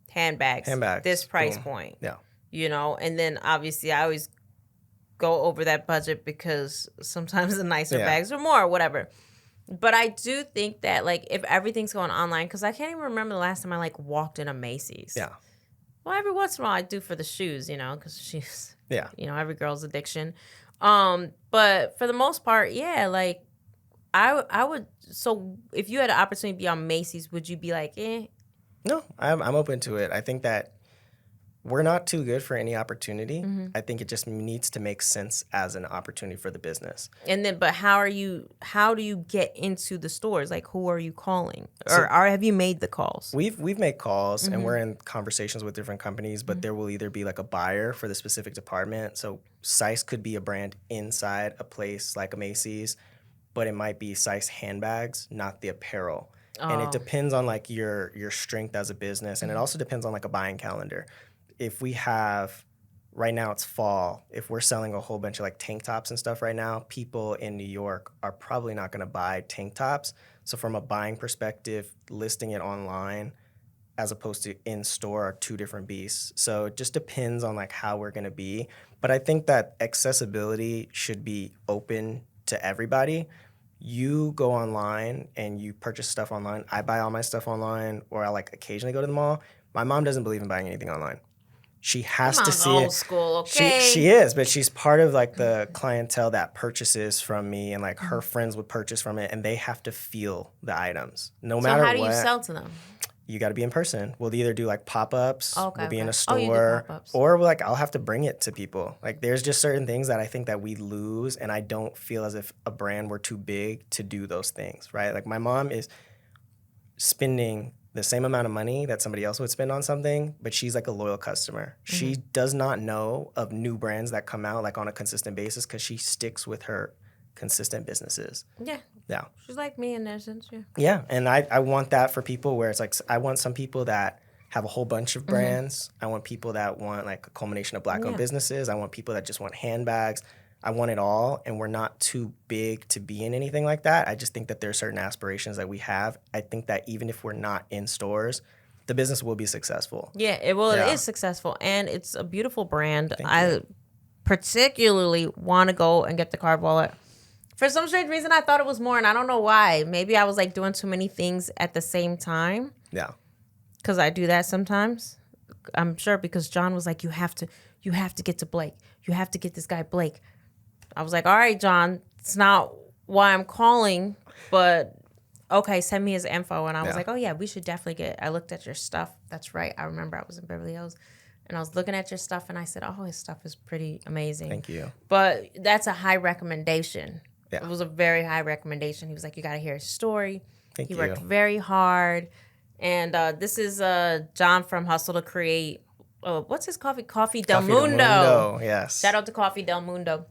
Speaker 1: handbags, this price point. Yeah. You know, and then obviously I always go over that budget because sometimes the nicer bags are more or whatever. But I do think that like if everything's going online, because I can't even remember the last time I like walked in a Macy's. Yeah. Well, every once in a while I do for the shoes, you know, because shoes, you know, every girl's addiction. But for the most part, like I would. So if you had an opportunity to be on Macy's, would you be like, eh?
Speaker 2: No, I'm open to it. I think that we're not too good for any opportunity. I think it just needs to make sense as an opportunity for the business.
Speaker 1: And then, but how do you get into the stores? Like, who are you calling? Or have you made the calls?
Speaker 2: We've made calls and we're in conversations with different companies, but there will either be like a buyer for the specific department. So CISE could be a brand inside a place like a Macy's, but it might be CISE handbags, not the apparel. And it depends on like your strength as a business. And it also depends on like a buying calendar. If we have, right now it's fall, if we're selling a whole bunch of like tank tops and stuff right now, people in New York are probably not going to buy tank tops. So from a buying perspective, listing it online as opposed to in store are two different beasts. So it just depends on like how we're going to be. But I think that accessibility should be open to everybody. You go online and you purchase stuff online. I buy all my stuff online, or I like occasionally go to the mall. My mom doesn't believe in buying anything online. She has to see
Speaker 1: old school, okay?
Speaker 2: She is, but she's part of like the clientele that purchases from me, and like her friends would purchase from it, and they have to feel the items. No matter what. So how do
Speaker 1: you sell to them?
Speaker 2: You got to be in person. We'll either do like pop-ups, we'll be in a store, or like I'll have to bring it to people. Like there's just certain things that I think that we lose, and I don't feel as if a brand were too big to do those things, right? Like my mom is spending the same amount of money that somebody else would spend on something, but she's like a loyal customer. She does not know of new brands that come out like on a consistent basis because she sticks with her consistent businesses. Yeah.
Speaker 1: She's like me in that sense,
Speaker 2: Yeah, and I want that for people where it's like, I want some people that have a whole bunch of brands. I want people that want like a culmination of Black-owned businesses. I want people that just want handbags. I want it all, and we're not too big to be in anything like that. I just think that there are certain aspirations that we have. I think that even if we're not in stores, the business will be successful.
Speaker 1: Yeah, it is successful, and it's a beautiful brand.
Speaker 2: Thank
Speaker 1: I
Speaker 2: you.
Speaker 1: particularly want to go and get the card wallet. For some strange reason, I thought it was more, and I don't know why. Maybe I was like doing too many things at the same time.
Speaker 2: Yeah.
Speaker 1: Because I do that sometimes. I'm sure because John was like, you have to get to Blake. You have to get this guy Blake. I was like, all right, John, it's not why I'm calling, but okay, send me his info. And I was like, oh yeah, we should definitely I looked at your stuff. That's right. I remember I was in Beverly Hills and I was looking at your stuff and I said, oh, his stuff is pretty amazing.
Speaker 2: Thank you.
Speaker 1: But that's a high recommendation.
Speaker 2: Yeah.
Speaker 1: It was a very high recommendation. He was like, you got to hear his story.
Speaker 2: Thank you.
Speaker 1: He worked very hard. And this is John from Hustle to Create. What's his coffee? Coffee Del Mundo.
Speaker 2: Yes.
Speaker 1: Shout out to Coffee Del Mundo.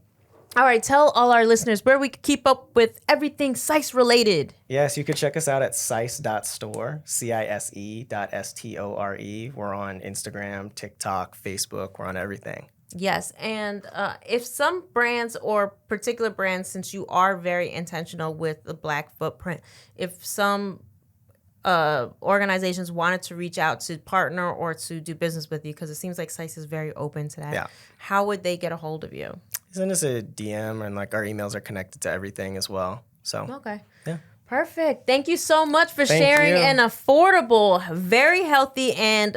Speaker 1: All right, tell all our listeners where we can keep up with everything CISE related.
Speaker 2: Yes, you could check us out at CISE.store, CISE.store. We're on Instagram, TikTok, Facebook. We're on everything.
Speaker 1: Yes, and if some brands or particular brands, since you are very intentional with the Black footprint, if some organizations wanted to reach out to partner or to do business with you, because it seems like CISE is very open to that, how would they get a hold of you?
Speaker 2: Send us a DM, and like our emails are connected to everything as well. So
Speaker 1: okay,
Speaker 2: yeah,
Speaker 1: perfect. Thank you so much for sharing an affordable, very healthy, and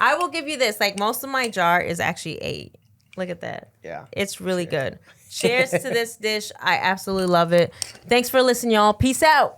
Speaker 1: I will give you this. Like most of my jar is actually 8. Look at that.
Speaker 2: Yeah,
Speaker 1: it's really good. Cheers to this dish. I absolutely love it. Thanks for listening, y'all. Peace out.